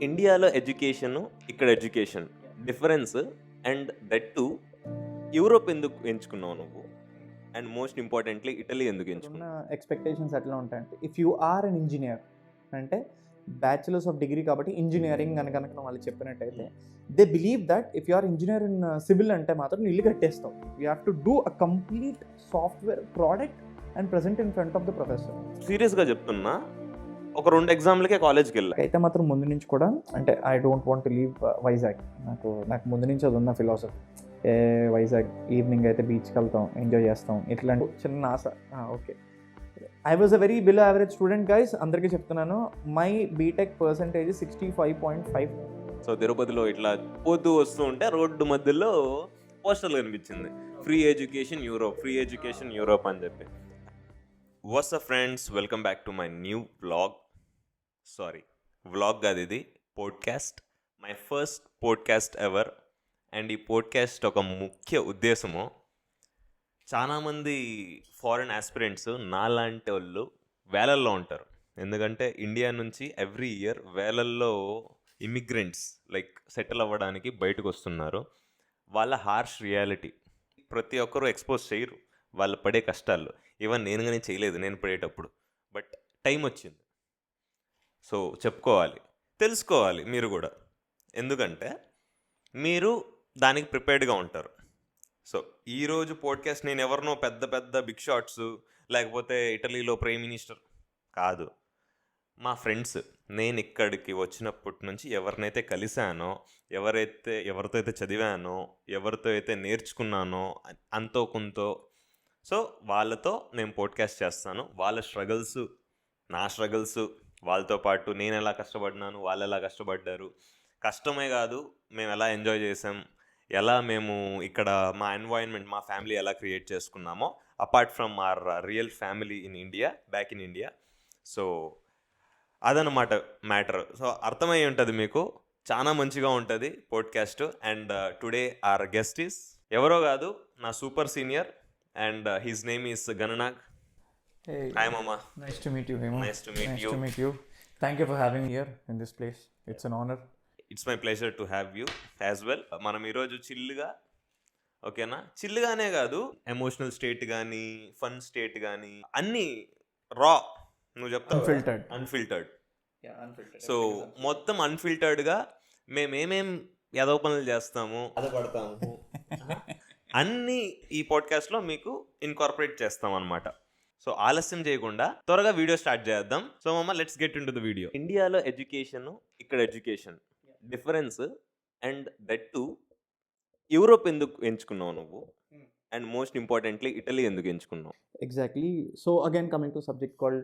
ఇండియాలో ఎడ్యుకేషన్, ఇక్కడ education difference. And that to Europe ఎందుకు ఎంచుకున్నావు నువ్వు? అండ్ మోస్ట్ ఇంపార్టెంట్లీ ఇటలీ ఎందుకు ఉన్న ఎంచుకున్నావు? ఎక్స్పెక్టేషన్స్ ఎట్లా ఉంటాయంటే, if you are an engineer అంటే బ్యాచులర్స్ ఆఫ్ డిగ్రీ కాబట్టి ఇంజనీరింగ్ అని కనుక వాళ్ళు చెప్పినట్టయితే they believe that if you are engineer in civil అంటే మాత్రం నువ్వు ఇల్లు కట్టేస్తావు. You have to do a complete software product and present in front of the professor. సీరియస్గా చెప్తున్నా, ఒక 2 ఎగ్జామ్లకే కాలేజ్కి వెళ్ళా. అయితే మాత్రం ముందు నుంచి కూడా అంటే I don't want to leave Vizag. నాకు ముందు నుంచి అది ఉన్న ఫిలాసఫీ. వైజాగ్ ఈవినింగ్ అయితే బీచ్కి వెళ్తాం, ఎంజాయ్ చేస్తాం, ఇట్లాంటి చిన్న ఆశ. Okay, I was a very below average student guys, అందరికీ చెప్తున్నాను. My BTech percentage 65.5. సో తిరుపతిలో ఇట్లా పోతూ వస్తూ ఉంటే రోడ్డు మధ్యలో పోస్టర్లు కనిపించింది, free education Europe, free education Europe అని చెప్పి. What's up friends, welcome back to my new vlog. Vlog కాదు, ఇది podcast. My first podcast ever. And ఈ పోడ్కాస్ట్ ఒక ముఖ్య ఉద్దేశము, చాలామంది ఫారిన్ ఆస్పిరెంట్స్ నాలాంటి వాళ్ళు వేలల్లో ఉంటారు. ఎందుకంటే ఇండియా నుంచి ఎవ్రీ ఇయర్ వేలల్లో ఇమిగ్రెంట్స్ లైక్ సెటిల్ అవ్వడానికి బయటకు వస్తున్నారు. వాళ్ళ హార్ష్ రియాలిటీ ప్రతి ఒక్కరూ ఎక్స్పోజ్ చేయరు, వాళ్ళు పడే కష్టాల్లో. ఈవెన్ నేను కానీ చేయలేదు నేను పడేటప్పుడు, బట్ టైం వచ్చింది. సో చెప్పుకోవాలి, తెలుసుకోవాలి మీరు కూడా, ఎందుకంటే మీరు దానికి ప్రిపేర్డ్గా ఉంటారు. సో ఈరోజు పోడ్కాస్ట్ నేను ఎవరినో పెద్ద పెద్ద బిగ్ షాట్స్ లేకపోతే ఇటలీలో ప్రైమ్ మినిస్టర్ కాదు, మా ఫ్రెండ్స్. నేను ఇక్కడికి వచ్చినప్పటి నుంచి ఎవరినైతే కలిశానో, ఎవరితో అయితే చదివానో, ఎవరితో అయితే నేర్చుకున్నానో అంతో కొంతో, సో వాళ్ళతో నేను పోడ్కాస్ట్ చేస్తాను. వాళ్ళ స్ట్రగల్స్, నా స్ట్రగల్స్, వాళ్ళతో పాటు నేను ఎలా కష్టపడినాను, వాళ్ళు ఎలా కష్టపడ్డారు, కష్టమే కాదు మేము ఎలా ఎంజాయ్ చేసాం, ఎలా మేము ఇక్కడ మా ఎన్వైరన్మెంట్, మా ఫ్యామిలీ ఎలా క్రియేట్ చేసుకున్నామో, apart from our real family in India, back in India. So అదనమాట మ్యాటర్. సో అర్థమై ఉంటుంది మీకు, చాలా మంచిగా ఉంటుంది podcast. And today our guest is ఎవరో కాదు, నా super senior, and his name is గణనాగ్. Hey, హాయ్ మామా. nice to meet you, Hema. Nice to meet Nice you. to meet you. Thank you for having me here in this place. It's an honor. It's my pleasure to have you as well. మనం ఈరోజు చిల్లుగా, ఓకేనా, చిల్లుగానే కాదు, emotional state కానీ fun state కానీ అన్నీ రా, నువ్వు చెప్తావు Unfiltered. Unfiltered. Yeah, unfiltered. So మొత్తం అన్ఫిల్టర్డ్గా మేమేమేం ఎదవ పనులు చేస్తాము, అదపడతాము, అన్నీ ఈ పాడ్కాస్ట్లో మీకు ఇన్కార్పొరేట్ చేస్తాం అనమాట. సో ఆలస్యం చేయకుండా త్వరగా వీడియో స్టార్ట్ చేద్దాం. సో మమ్మ, let's get in to the video. ఇండియాలో ఎడ్యుకేషన్, ఇక్కడ education difference. And that to Europe ఎందుకు ఎంచుకున్నావు నువ్వు? అండ్ మోస్ట్ ఇంపార్టెంట్లీ ఇటలీ ఎందుకు ఎంచుకున్నావు? Exactly. So again, coming to subject called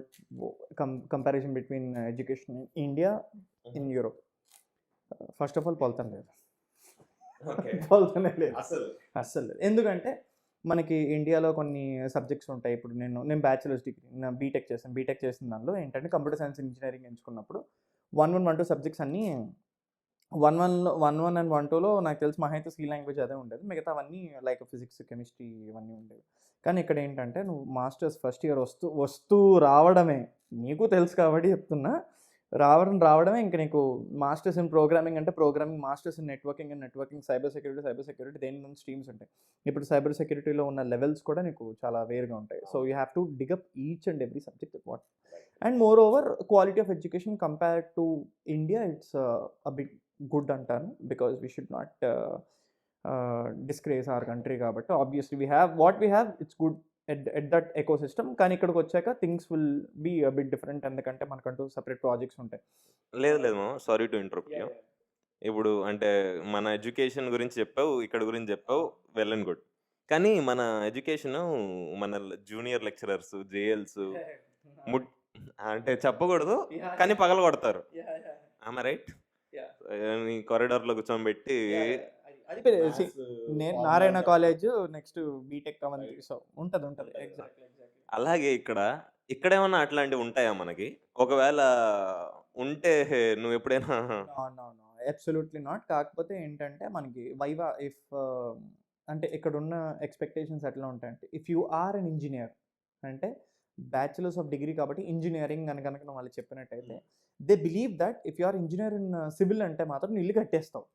comparison between education in India in Europe. First of all, పోల్తాను లేదు. పోల్తానే లేదు అస్సలు. ఎందుకంటే మనకి ఇండియాలో కొన్ని సబ్జెక్ట్స్ ఉంటాయి. ఇప్పుడు నేను బ్యాచులర్స్ డిగ్రీ, నా బీటెక్ చేసిన దానిలో ఏంటంటే కంప్యూటర్ సైన్స్ ఇంజనీరింగ్ ఎంచుకున్నప్పుడు 1-1, 1-2 సబ్జెక్ట్స్ అన్నీ 1-1 అండ్ 1-2లో నాకు తెలిసి మహా అయితే సి లాంగ్వేజ్ అదే ఉండేది, మిగతా అవన్నీ లైక్ ఫిజిక్స్, కెమిస్ట్రీ ఇవన్నీ ఉండేవి. కానీ ఇక్కడ ఏంటంటే నువ్వు మాస్టర్స్ ఫస్ట్ ఇయర్ వస్తూ రావడమే, నీకు తెలుసు కాబట్టి చెప్తున్నా, రావడమే ఇంకా నీకు మాస్టర్స్ ఇన్ ప్రోగ్రామింగ్ అంటే programming, masters in networking, cyber security, దేని నుంచి స్ట్రీమ్స్ ఉంటాయి. ఇప్పుడు సైబర్ సెక్యూరిటీలో ఉన్న లెవెల్స్ కూడా నీకు చాలా వేరుగా ఉంటాయి. So you have to dig up each and every subject what. And moreover quality of education compared to India, it's a big good అంటాను, because we should not discourage our country. కాబట్టి obviously we have it's good at that ecosystem. కానీ ఇక్కడికి వచ్చాక things will be a bit different, ఎందుకంటే మనకంటూ separate projects ఉంటాయి. లేదు మామ, సారీ టు ఇంటరప్ట్ యూ. ఇప్పుడు అంటే మన ఎడ్యుకేషన్ గురించి చెప్పావు, ఇక్కడ గురించి చెప్పావు, వెల్ అండ్ గుడ్. కానీ మన ఎడ్యుకేషన్, మన జూనియర్ లెక్చరర్స్, జేఎల్స్ అంటే చెప్పకూడదు కానీ పగల కొడతారు. ఆమె రైట్, కారిడార్లో కూర్చోబెట్టి నేను నారాయణ కాలేజ్ నెక్స్ట్ బీటెక్ అవన్నీ, సో ఉంటుంది ఎగ్జాక్ట్లీ. అలాగే ఇక్కడేమన్నా అట్లాంటివి ఉంటాయా మనకి? ఒకవేళ ఉంటే నువ్వు ఎప్పుడైనా? Absolutely not. కాకపోతే ఏంటంటే మనకి వైవా అంటే ఇక్కడ ఉన్న ఎక్స్పెక్టేషన్స్ ఎట్లా ఉంటాయంటే, if you are an engineer అంటే బ్యాచులర్స్ ఆఫ్ డిగ్రీ కాబట్టి ఇంజనీరింగ్ అని కనుక వాళ్ళు చెప్పినట్టయితే they believe that if you are engineer in civil అంటే మాత్రం నువ్వు ఇల్లు కట్టేస్తావు.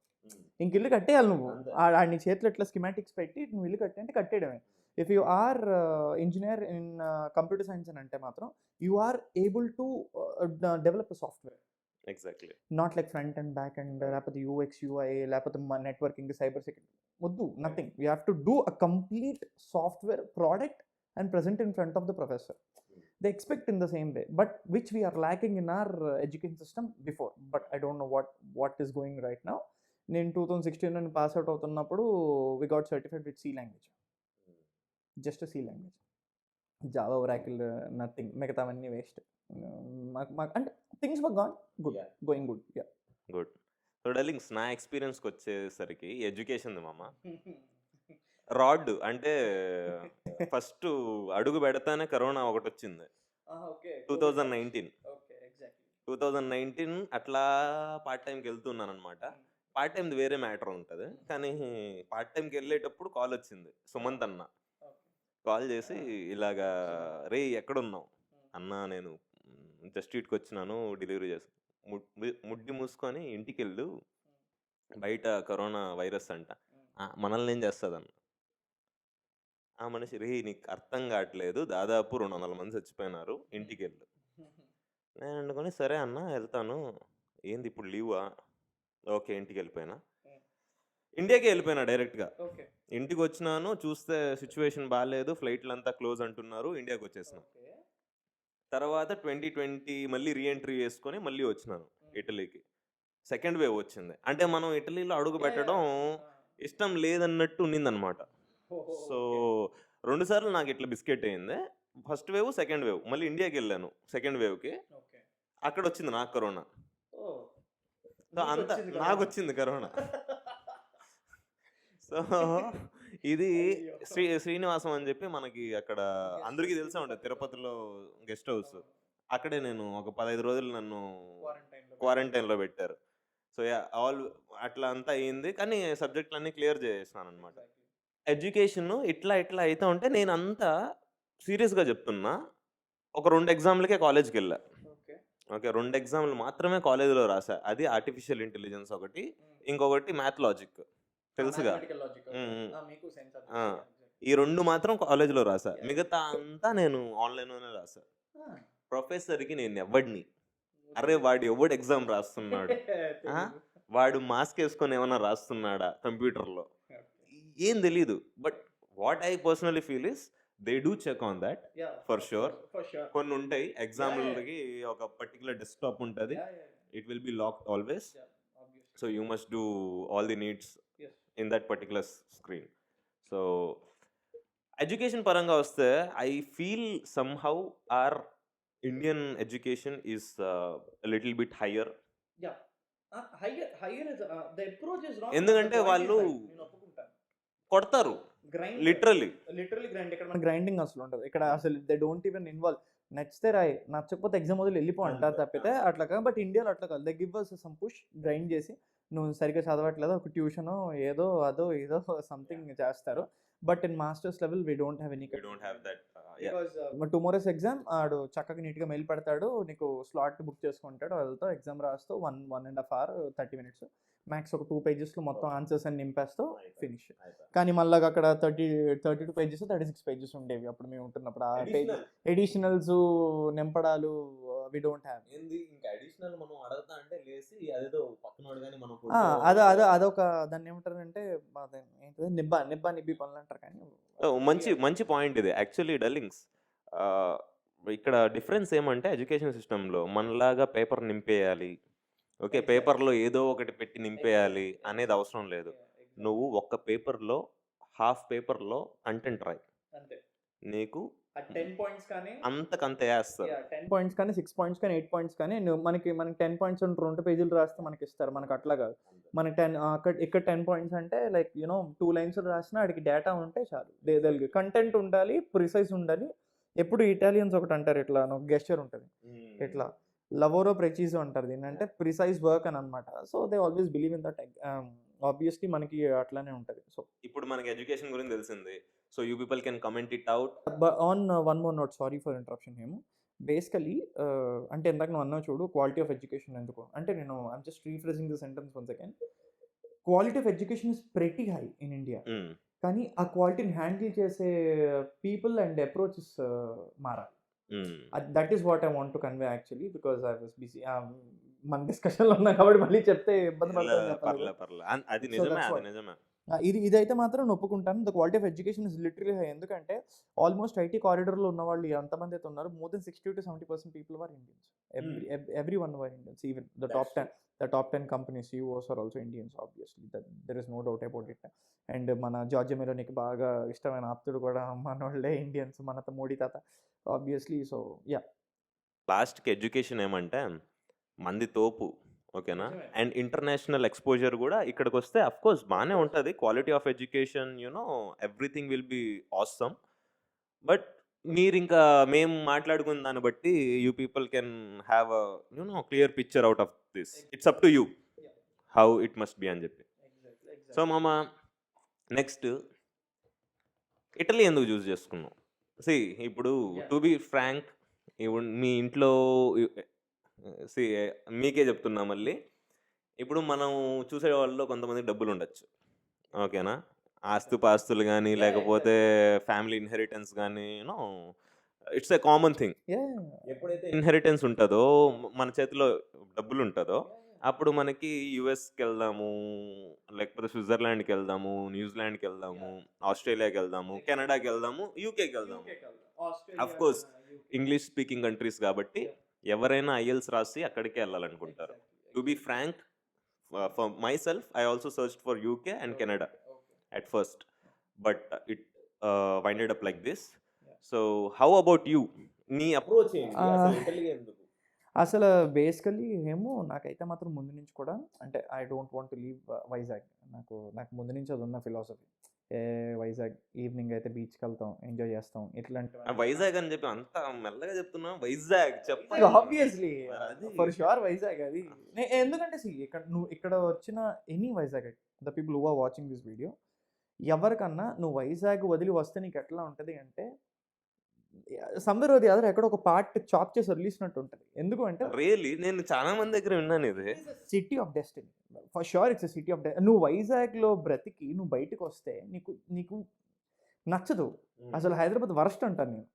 ఇంక ఇల్లు కట్టేయాలి నువ్వు. ఆడి చేతిలో ఇట్లా స్కిమాటిక్స్ పెట్టి నువ్వు ఇల్లు కట్టి అంటే కట్టేయడమే. If you are engineer in computer science అని అంటే మాత్రం you are able to develop software. Exactly. Not like front and back and లేకపోతే యూఎక్స్ యూఐ లేకపోతే నెట్వర్కింగ్ సైబర్ సెక్యూరిటీ వద్దు. Nothing. You have to do a complete software product and present in front of the professor. They expect in the same way, but which we are lacking in our education system before. But I don't know what is going right now. నేను 2016 నేను pass out అవుతున్నప్పుడు we got certified with C language, just C language. Java, Oracle, nothing. మిగతావన్నీ waste. మాకు అంటే things were gone good, going good. Ya good. So darlings, నా ఎక్స్పీరియన్స్కి వచ్చేసరికి education మామ రాడ్ అంటే ఫస్ట్ అడుగు పెడతానే కరోనా ఒకటి వచ్చింది. 2019 అట్లా పార్ట్ టైంకి వెళ్తున్నాను అనమాట. పార్ట్ టైం వేరే మ్యాటర్ ఉంటుంది, కానీ పార్ట్ టైంకి వెళ్ళేటప్పుడు కాల్ వచ్చింది. సుమంత్ అన్న కాల్ చేసి ఇలాగా, రే ఎక్కడున్నావు అన్న, నేను జస్ట్ ఇటుకు వచ్చినాను, డెలివరీ చేసి ముడ్డి మూసుకొని ఇంటికి వెళ్ళు, బయట కరోనా వైరస్ అంట, మనల్ని ఏం చేస్తుందన్న. ఆ మనిషి, రే నీకు అర్థం కావట్లేదు, దాదాపు 200 మంది చచ్చిపోయినారు, ఇంటికి వెళ్ళు. నేను అనుకుని సరే అన్న వెళ్తాను, ఏంది ఇప్పుడు లీవా, ఓకే ఇంటికి వెళ్ళిపోయినా. ఇండియాకి వెళ్ళిపోయినా డైరెక్ట్గా. ఇంటికి వచ్చినాను, చూస్తే సిచ్యువేషన్ బాగాలేదు, ఫ్లైట్లు అంతా క్లోజ్ అంటున్నారు, ఇండియాకి వచ్చేసినాను. తర్వాత 2020 మళ్ళీ రీఎంట్రీ చేసుకొని మళ్ళీ వచ్చినాను ఇటలీకి. సెకండ్ వేవ్ వచ్చింది. అంటే మనం ఇటలీలో అడుగు పెట్టడం ఇష్టం లేదన్నట్టు ఉన్నిందనమాట. సో 2 సార్లు నాకు ఇట్లా బిస్కెట్ అయింది. First wave, second wave. మళ్ళీ ఇండియాకి వెళ్ళాను సెకండ్ వేవ్కి. అక్కడ వచ్చింది నాకు కరోనా. సో అంతా నాకు వచ్చింది కరోనా. సో ఇది శ్రీనివాసం అని చెప్పి మనకి అక్కడ అందరికీ తెలిసే ఉంటుంది, తిరుపతిలో గెస్ట్ హౌస్. అక్కడే నేను ఒక 15 రోజులు నన్ను క్వారంటైన్లో పెట్టారు. సో అట్లా అంతా అయ్యింది, కానీ సబ్జెక్టులు అన్నీ క్లియర్ చేసేసినాను అనమాట. ఎడ్యుకేషన్ ఇట్లా అయితే ఉంటే నేను అంతా సీరియస్గా చెప్తున్నా, ఒక 2 ఎగ్జామ్లకే కాలేజ్కి వెళ్ళా. ఓకే, 2 ఎగ్జామ్లు మాత్రమే కాలేజీలో రాసా. అది ఆర్టిఫిషియల్ ఇంటెలిజెన్స్ ఒకటి, ఇంకొకటి మ్యాథ్ లాజిక్, తెలుసుగా. ఈ 2 మాత్రం కాలేజీలో రాసా, మిగతా అంతా నేను ఆన్లైన్లోనే రాసా. ప్రొఫెసర్కి నేను ఎవడిని, అరే వాడు ఎవడు ఎగ్జామ్ రాస్తున్నాడు, వాడు మాస్క్ వేసుకొని ఏమైనా రాస్తున్నాడా కంప్యూటర్లో, ఏం తెలీదు. But what I personally feel is they do check on that for sure. కొన్ని ఉంటాయి ఎగ్జామ్లకి, ఒక పర్టికులర్ డెస్క్టాప్ ఉంటుంది, it will be locked always. So you must do all the needs in that particular screen. So education పరంగా వస్తే I feel somehow our Indian education is little bit higher. ఎందుకంటే వాళ్ళు కొడతారు లిటరలీ గ్రైండ్. ఇక్కడ మన grinding అసలు ఉండదు. ఇక్కడ అసలు దే డోంట్ ఈవెన్ ఇన్వాల్వ్. నచ్చితే రాయి, నచ్చకపోతే ఎగ్జామ్ వదిలి వెళ్ళిపో అంటారు తప్పితే అట్లా కాదు. బట్ ఇండియాలో అట్లా కాదు. They give us some push, grind చేసి నువ్వు సరిగ్గా చదవట్లేదు, ఒక ట్యూషనో ఏదో అదో ఏదో సంథింగ్ చేస్తారు. But in masters level we don't have any. Tomorrow's exam ఆడు చక్కగా నీట్గా మెయిల్ పెడతాడు, నీకు స్లాట్ బుక్ చేసుకుంటాడు, వెళ్తావు ఎగ్జామ్ రాస్తావు. 1.5 hour 30 minutes max. ఒక 2 pages మొత్తం ఆన్సర్స్ అని నింపేస్తావు, ఫినిష్. కానీ మళ్ళీ అక్కడ 32 pages 36 pages ఉండేవి అప్పుడు మేము ఉంటున్నప్పుడు. ఆ పేజ్ ఎడిషనల్స్ నింపడాలు వి డోంట్ హ్యావ్. అదొక దాన్ని ఏమంటారంటే ఏంటంటే నిబ్బి పనులు అంటారు. కానీ మంచి పాయింట్ ఇది యాక్చువల్లీ డల్లింగ్స్. ఇక్కడ డిఫరెన్స్ ఏమంటే ఎడ్యుకేషన్ సిస్టంలో మనలాగా పేపర్ నింపేయాలి, ఓకే పేపర్లో ఏదో ఒకటి పెట్టి నింపేయాలి అనేది అవసరం లేదు. నువ్వు ఒక్క పేపర్లో హాఫ్ పేపర్లో కంటెంట్ రాయి, నీకు 10 points కానీ అంతకంత వేస్తారు. 10 points కానీ 6 points కానీ 8 points కానీ మనకి 10 points 2 పేజీలు రాస్తే మనకి ఇస్తారు. మనకు అట్లా కాదు. మనకి 10 ఇక్కడ 10 points అంటే లైక్ 2 lines రాసినా వాడికి డేటా ఉంటే చాలు. లేదలిగి కంటెంట్ ఉండాలి, ప్రిసైజ్ ఉండాలి. ఎప్పుడు ఇటాలియన్స్ ఒకటి అంటారు, ఇట్లా గెస్చర్ ఉంటుంది, ఇట్లా లవోరో ప్రెచీజో అంటారు దీన్ని, అంటే ప్రిసైజ్ వర్క్ అని అనమాట. So they always believe in that. Obviously మనకి అట్లానే ఉంటుంది. సో ఇప్పుడు మనకి ఎడ్యుకేషన్ గురించి తెలిసింది. So you people can comment it out. On one more note, sorry for interruption Hemu. Basically అంటే ఇందాక నువ్వు అన్నావు చూడు క్వాలిటీ ఆఫ్ ఎడ్యుకేషన్ ఎందుకు అంటే నేను I'm just rephrasing the sentence one second. Quality of education is pretty high in India. Um, కానీ ఆ క్వాలిటీని హ్యాండిల్ చేసే పీపుల్ అండ్ అప్రోచెస్ మారాలి. Um. That is what I want to convey actually because I was busy. మన డిస్కషన్లో ఉన్నా కాబట్టి మళ్ళీ చెప్తే ఇబ్బంది పడతాను చెప్పలేదు. పర్లే అది So నిజమే, that's అది what. నిజమే. ఇదైతే మాత్రం నేను ఒప్పుకుంటాను. The quality of education is literally high. ఎందుకంటే ఆల్మోస్ట్ ఐటీ కారిడర్లో ఉన్న వాళ్ళు ఎంతమంది అయితే ఉన్నారు, more than 60-70% people are Indians. Every one were Indians. Even the top 10 companies CEOs are also Indians obviously. There is no doubt about it. And మన Giorgia మెలోనికి బాగా ఇష్టమైన ఆప్తుడు కూడా మనోళ్ళే ఇండియన్స్, మన మోడీ తాత ఆబ్వియస్లీ. సో యా, లాస్ట్కి ఎడ్యుకేషన్ ఏమంటే మంది తోపు, ఓకేనా? అండ్ ఇంటర్నేషనల్ ఎక్స్పోజర్ కూడా ఇక్కడికి వస్తే అఫ్ కోర్స్ బాగానే ఉంటుంది. Quality of education everything will be awesome. But మీరు ఇంకా మేము మాట్లాడుకున్న దాన్ని బట్టి you people can have clear picture out of this. It's up to you how it must be అని చెప్పి. సో మామ, నెక్స్ట్ ఇటలీ ఎందుకు చూస్ చేసుకున్నాం? సి ఇప్పుడు టు బి ఫ్రాంక్, మీ ఇంట్లో సి మీకే చెప్తున్నా మళ్ళీ, ఇప్పుడు మనం చూసే వాళ్ళలో కొంతమంది డబ్బులు ఉండొచ్చు, ఓకేనా? ఆస్తుపాస్తులు కానీ లేకపోతే ఫ్యామిలీ ఇన్హెరిటెన్స్ కానీ ఇట్స్ ఎ కామన్ థింగ్. ఎప్పుడైతే ఇన్హెరిటెన్స్ ఉంటుందో, మన చేతిలో డబ్బులు ఉంటుందో, అప్పుడు మనకి యుఎస్కి వెళ్దాము, లేకపోతే స్విట్జర్లాండ్కి వెళ్దాము, న్యూజిలాండ్కి వెళ్దాము, ఆస్ట్రేలియాకి వెళ్దాము, కెనడాకి వెళ్దాము, యూకేకి వెళ్దాము. Of course English speaking countries కాబట్టి ఎవరైనా ఐఎల్స్ రాసి అక్కడికే వెళ్ళాలనుకుంటారు. To be frank, for myself I also searched for UK and Canada at first, but it winded up like this. So how about you? నీ approach ఏంటి అసలు Italy ఎందుకు? అసలు బేసికలీ ఏమో నాకైతే మాత్రం ముందు నుంచి కూడా అంటే I don't want to leave Vizag. నాకు ముందు నుంచి అది ఉన్న ఫిలాసఫీ. వైజాగ్ ఈవినింగ్ అయితే బీచ్కి వెళ్తాం, ఎంజాయ్ చేస్తాం ఇట్లాంటి. వైజాగ్ అని చెప్పి అంత మెల్లగా చెప్తున్నా. వైజాగ్ చెప్ప ఆబ్వియస్లీ ఫర్ ష్యూర్ వైజాగ్ అది. ఎందుకంటే నువ్వు ఇక్కడ వచ్చిన any Vizag, the people who are watching this video, ఎవరికన్నా నువ్వు వైజాగ్ వదిలి వస్తే నీకు ఎట్లా ఉంటుంది అంటే సమ్వేర్ ఆర్ ది అదర్ ఎక్కడ ఒక పార్ట్ చాప్ చేసి వదిలేసినట్టు ఉంటుంది. ఎందుకు అంటే రియల్లీ నేను చాలా మంది దగ్గర విన్నాను ఇది. City of destiny for sure. It's city of నువ్వు వైజాగ్లో బ్రతికి నువ్వు బయటకు వస్తే నీకు నచ్చదు. అసలు హైదరాబాద్ వరస్ట్ అంటాను నేను.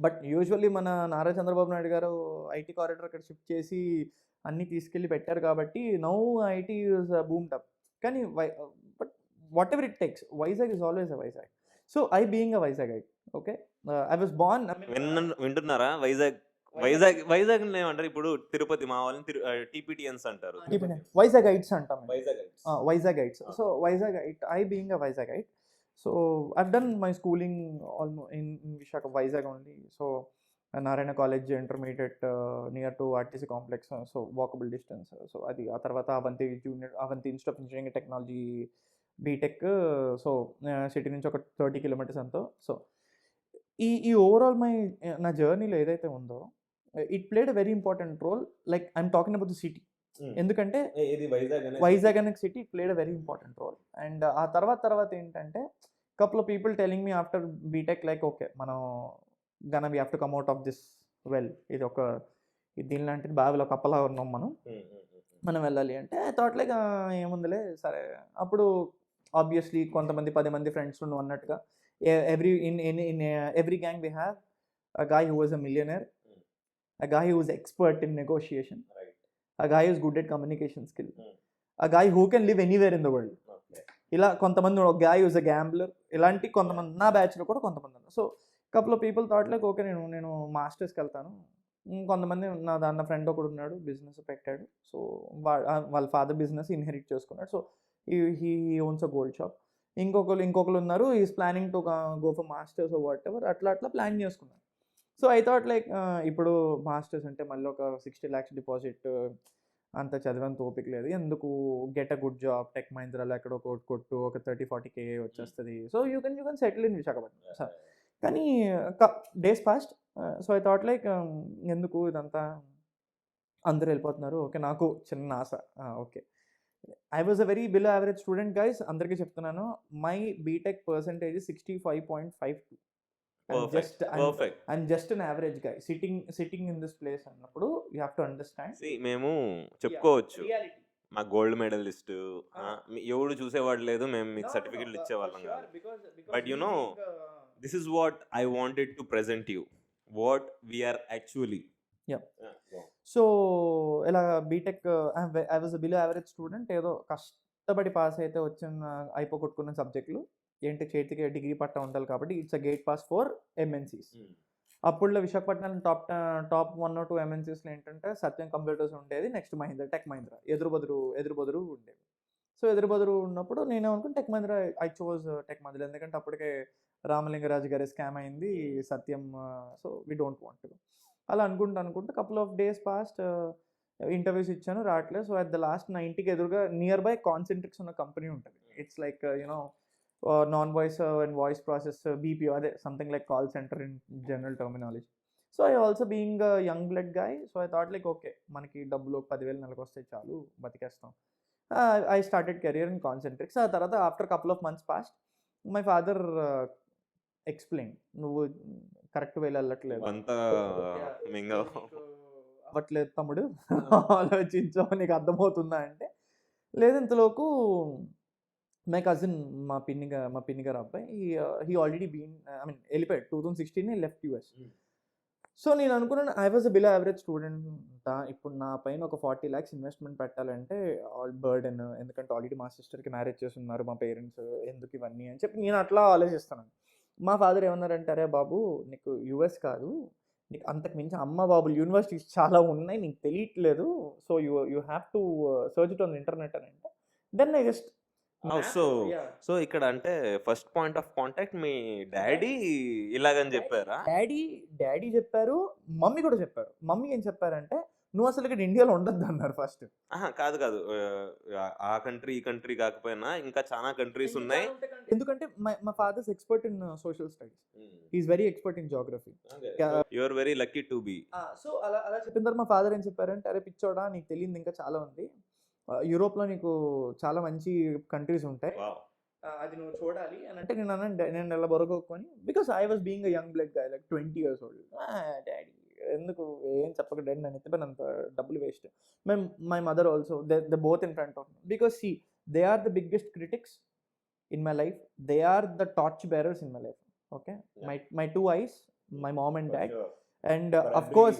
బట్ యూజువల్లీ మన నారా చంద్రబాబు నాయుడు గారు ఐటీ కారిడార్ అక్కడ షిఫ్ట్ చేసి అన్నీ తీసుకెళ్ళి పెట్టారు కాబట్టి నౌ ఐటీ ఈజ్ బూమ్డ్ అప్. కానీ but what ever it takes, Vizag is always a Vizag. So I being a Vizag I okay, I was Born. వింటున్నారా? వైజాగ్ ఏమంటారు ఇప్పుడు? తిరుపతి మా వాళ్ళని టీపీటీఎన్స్ అంటారు. వైజాగ్ ఐట్స్ అంటాం. Vizagites. So Vizagite, I being a Vizagite. So I've done my schooling almost in Visakha, Vizag only. So Narayana college intermediate near to RTC complex, so walkable distance. So అది ఆ తర్వాత Avanti institute of engineering technology BTech. So city నుంచి ఒక 30 kilometres ఎంతో. So ఈ overall నా జర్నీలో ఏదైతే ఉందో it played a very important role. Like I'm talking about the city. ఎందుకంటే వైజాగ్ అనే city played a very important role. And ఆ తర్వాత ఏంటంటే couple of people telling me after BTech like okay మనం we have to come out of this well. ఇది దీని లాంటిది బావిలో కప్పలా ఉన్నాం మనం వెళ్ళాలి అంటే థాట్ లైక్ ఏముందిలే సరే. అప్పుడు ఆబ్వియస్లీ కొంతమంది 10 మంది ఫ్రెండ్స్ నువ్వు అన్నట్టుగా every gang we have a guy who was a millionaire, a guy who was expert in negotiation, a guy who's good at communication skill, a guy who can live anywhere in the world. ఇలా కొంతమంది, ఒక guy who's a gambler, ఇలాంటి కొంతమంది నా బ్యాచ్లో కూడా కొంతమంది ఉన్నారు. So couple of people thought like okay నేను మాస్టర్స్కి వెళ్తాను. కొంతమంది నా ఫ్రెండ్ ఒకడు ఉన్నాడు, బిజినెస్ పెట్టాడు. సో వాళ్ళ ఫాదర్ బిజినెస్ ఇన్హెరిట్ చేసుకున్నాడు. So he ones a gold shop. ఇంకొకరు ఉన్నారు, is planning to go for masters what ever, అట్లా ప్లాన్ చేసుకున్నారు. సో ఐ థాట్ లైక్ ఇప్పుడు మాస్టర్స్ అంటే మళ్ళీ ఒక 60 lakhs డిపాజిట్, అంత చదివేంత ఓపిక లేదు. ఎందుకు, get a good job, tech మహీంద్రాలో ఎక్కడ కొట్టు ఒక 30-40K వచ్చేస్తుంది. So you can settle in Visakhapatnam. Sir కానీ days passed. So I thought like ఎందుకు ఇదంతా, అందరూ వెళ్ళిపోతున్నారు. ఓకే నాకు చిన్న ఆశ. Okay I was a very below average student guys, అందరికీ చెప్తున్నాను. My BTech percentage 65.52. Perfect. I'm just an average guy sitting in this place అన్నప్పుడు you have to understand. మేము చెప్పుకోవచ్చు Reality. మా గోల్డ్ మెడలిస్ట్ Ah. ఎవడు చూసేవాడు లేదు, మేము మీకు No, సర్టిఫికెట్లు for ఇచ్చేవాళ్ళం sure, కాదు. because But you we know, being, this is what I wanted to present you, what we're actually. Yeah. So ఇలా BTech I was below average student. ఏదో కష్టపడి పాస్ అయితే అయిపోగొట్టుకున్న సబ్జెక్టులు ఏంటి, చేతికి డిగ్రీ పట్టా ఉండాలి కాబట్టి it's a gate pass for MNCs. అప్పుడులో విశాఖపట్నం టాప్ 1 or 2 ఎంఎన్సీస్లో ఏంటంటే సత్యం కంప్యూటర్స్ ఉండేది, నెక్స్ట్ టెక్ మహీంద్రా, ఎదురు ఉండేది. సో ఎదురు ఉన్నప్పుడు నేనేమనుకుని tech Mahindra, I chose tech Mahindra, ఎందుకంటే అప్పటికే రామలింగరాజు గారి స్కామ్ అయింది, Satyam, so we don't want. అలా అనుకుంటూ couple of days passed, interviews ఇచ్చాను, రావట్లేదు. సో అట్ ద లాస్ట్ 90కి ఎదురుగా నియర్ బై కాన్సెంట్రిక్స్ ఉన్న కంపెనీ ఉంటుంది. It's like you know non voice and voice process, BPO, అదే something like call center in general terminology. So I also being young blood guy, so I thought like okay, మనకి డబ్బులు 10,000 నెలకు వస్తే చాలు, బతికేస్తాం. I started career in Concentrix. ఆ తర్వాత after couple of months passed, my father explain, నువ్వు correct వేలో వెళ్ళట్లేదు, అంతా మింగ అవ్వట్లేదు తమ్ముడు, ఆలోచించో, నీకు అర్థమవుతుందా అంటే, లేదు ఇంతలోపు మై కజిన్, మా పిన్ని గారు అబ్బాయి, హీ ఆల్రెడీ వెళ్ళిపోయాడు 2016 లెఫ్ట్ యూఎస్. సో నేను అనుకున్నాను, I was a below average student, ఇప్పుడు నా పైన ఒక 40 lakhs ఇన్వెస్ట్మెంట్ పెట్టాలంటే ఆల్ బర్డెన్, ఎందుకంటే ఆల్రెడీ మా సిస్టర్కి మ్యారేజ్ చేస్తున్నారు మా పేరెంట్స్, ఎందుకు ఇవన్నీ అని చెప్పి నేను అట్లా ఆలోచిస్తున్నాను. మా ఫాదర్ ఏమన్నారంటే, అరే బాబు, నీకు యూఎస్ కాదు, నీకు అంతకు మించి అమ్మ బాబులు యూనివర్సిటీస్ చాలా ఉన్నాయి, నీకు తెలియట్లేదు, so you have to search it on internet అని అంటే, దెన్ ఐ జస్ట్ సో ఇక్కడ అంటే ఫస్ట్ పాయింట్ ఆఫ్ కాంటాక్ట్ మీ డాడీ ఇలాగని చెప్పారా? డాడీ చెప్పారు, మమ్మీ కూడా చెప్పారు. మమ్మీ ఏం చెప్పారంటే, నువ్వు అసలు ఇక్కడ ఇండియాలో ఉండొద్దు అన్నారు ఫస్ట్. కాదు ఆ కంట్రీ ఈ కంట్రీ కాకపోయినా ఇంకా చాలా కంట్రీస్ ఉన్నాయి. ఎందుకంటే my father's expert in social studies, he is very expert in geography. You are very lucky to be. So అలా చెప్పిన తర్వాత మా ఫాదర్ ఏం చెప్పారంటే, అరే పిచ్చోడా, నీకు తెలియదు ఇంకా చాలా ఉంది, యూరోప్లో నీకు చాలా మంచి కంట్రీస్ ఉంటాయి, అది నువ్వు చూడాలి అని అంటే, నేను ఎలా బొరగొక్కుని, because I was being a young blood guy like 20 years old. Daddy ఎందుకు ఏం చెప్పక, డాడీ నన్ను ఎత్తిపోయినంత డబ్బులు waste. My mother also, they both in front of me, because see they are the biggest critics in my life, they are the torch bearers in my life. Okay, my 2 eyes, my mom and dad, and of course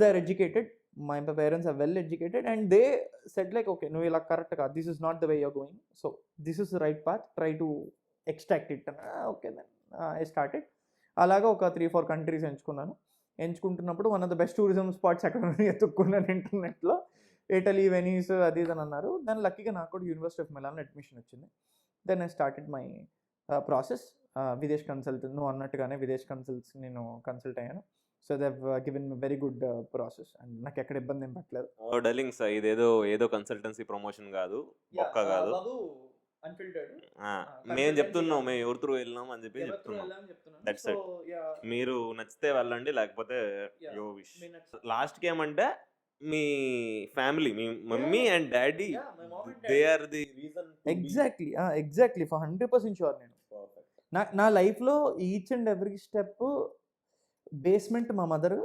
they are educated, my parents are well educated, and they said like, okay, no, ila correct ka, this is not the way you're going, so this is the right path, try to extract it. Okay, then I started అలాగా ఒక 3-4 countries ఎంచుకుంటున్నప్పుడు one of the best tourism spots ఎక్కడ ఎత్తుక్కున్నాను ఇంటర్నెట్లో, Italy, Venice, అది ఇది అని అన్నారు. దాని లక్కీగా నాకు కూడా యూనివర్సిటీ ఆఫ్ మిలాన్ అడ్మిషన్ వచ్చింది. Then I started my process. Videsh Consult, నువ్వు అన్నట్టుగానే విదేశ్ కన్సల్ట్స్ నేను కన్సల్ట్ అయ్యాను. So they given very good process, and నాకు ఎక్కడ ఇబ్బంది ఏం పట్టలేదు. డర్లింగ్స్, ఇదేదో కన్సల్టెన్సీ ప్రమోషన్ కాదు, ఒక్క కాదు, మేము చెప్తున్నాం, మేము ఎవరి త్రూ వెళ్ళినాం అని చెప్పి చెప్తున్నాం. That's it. మీరు నచ్చితే వెళ్ళండి, లేకపోతే యో విష్. లాస్ట్కి ఏమంటే, మీ ఫ్యామిలీ, మీ mummy and daddy, they are the reason. Exactly for 100% sure. నేను నా లైఫ్లో each and every step, basement మా మదర్,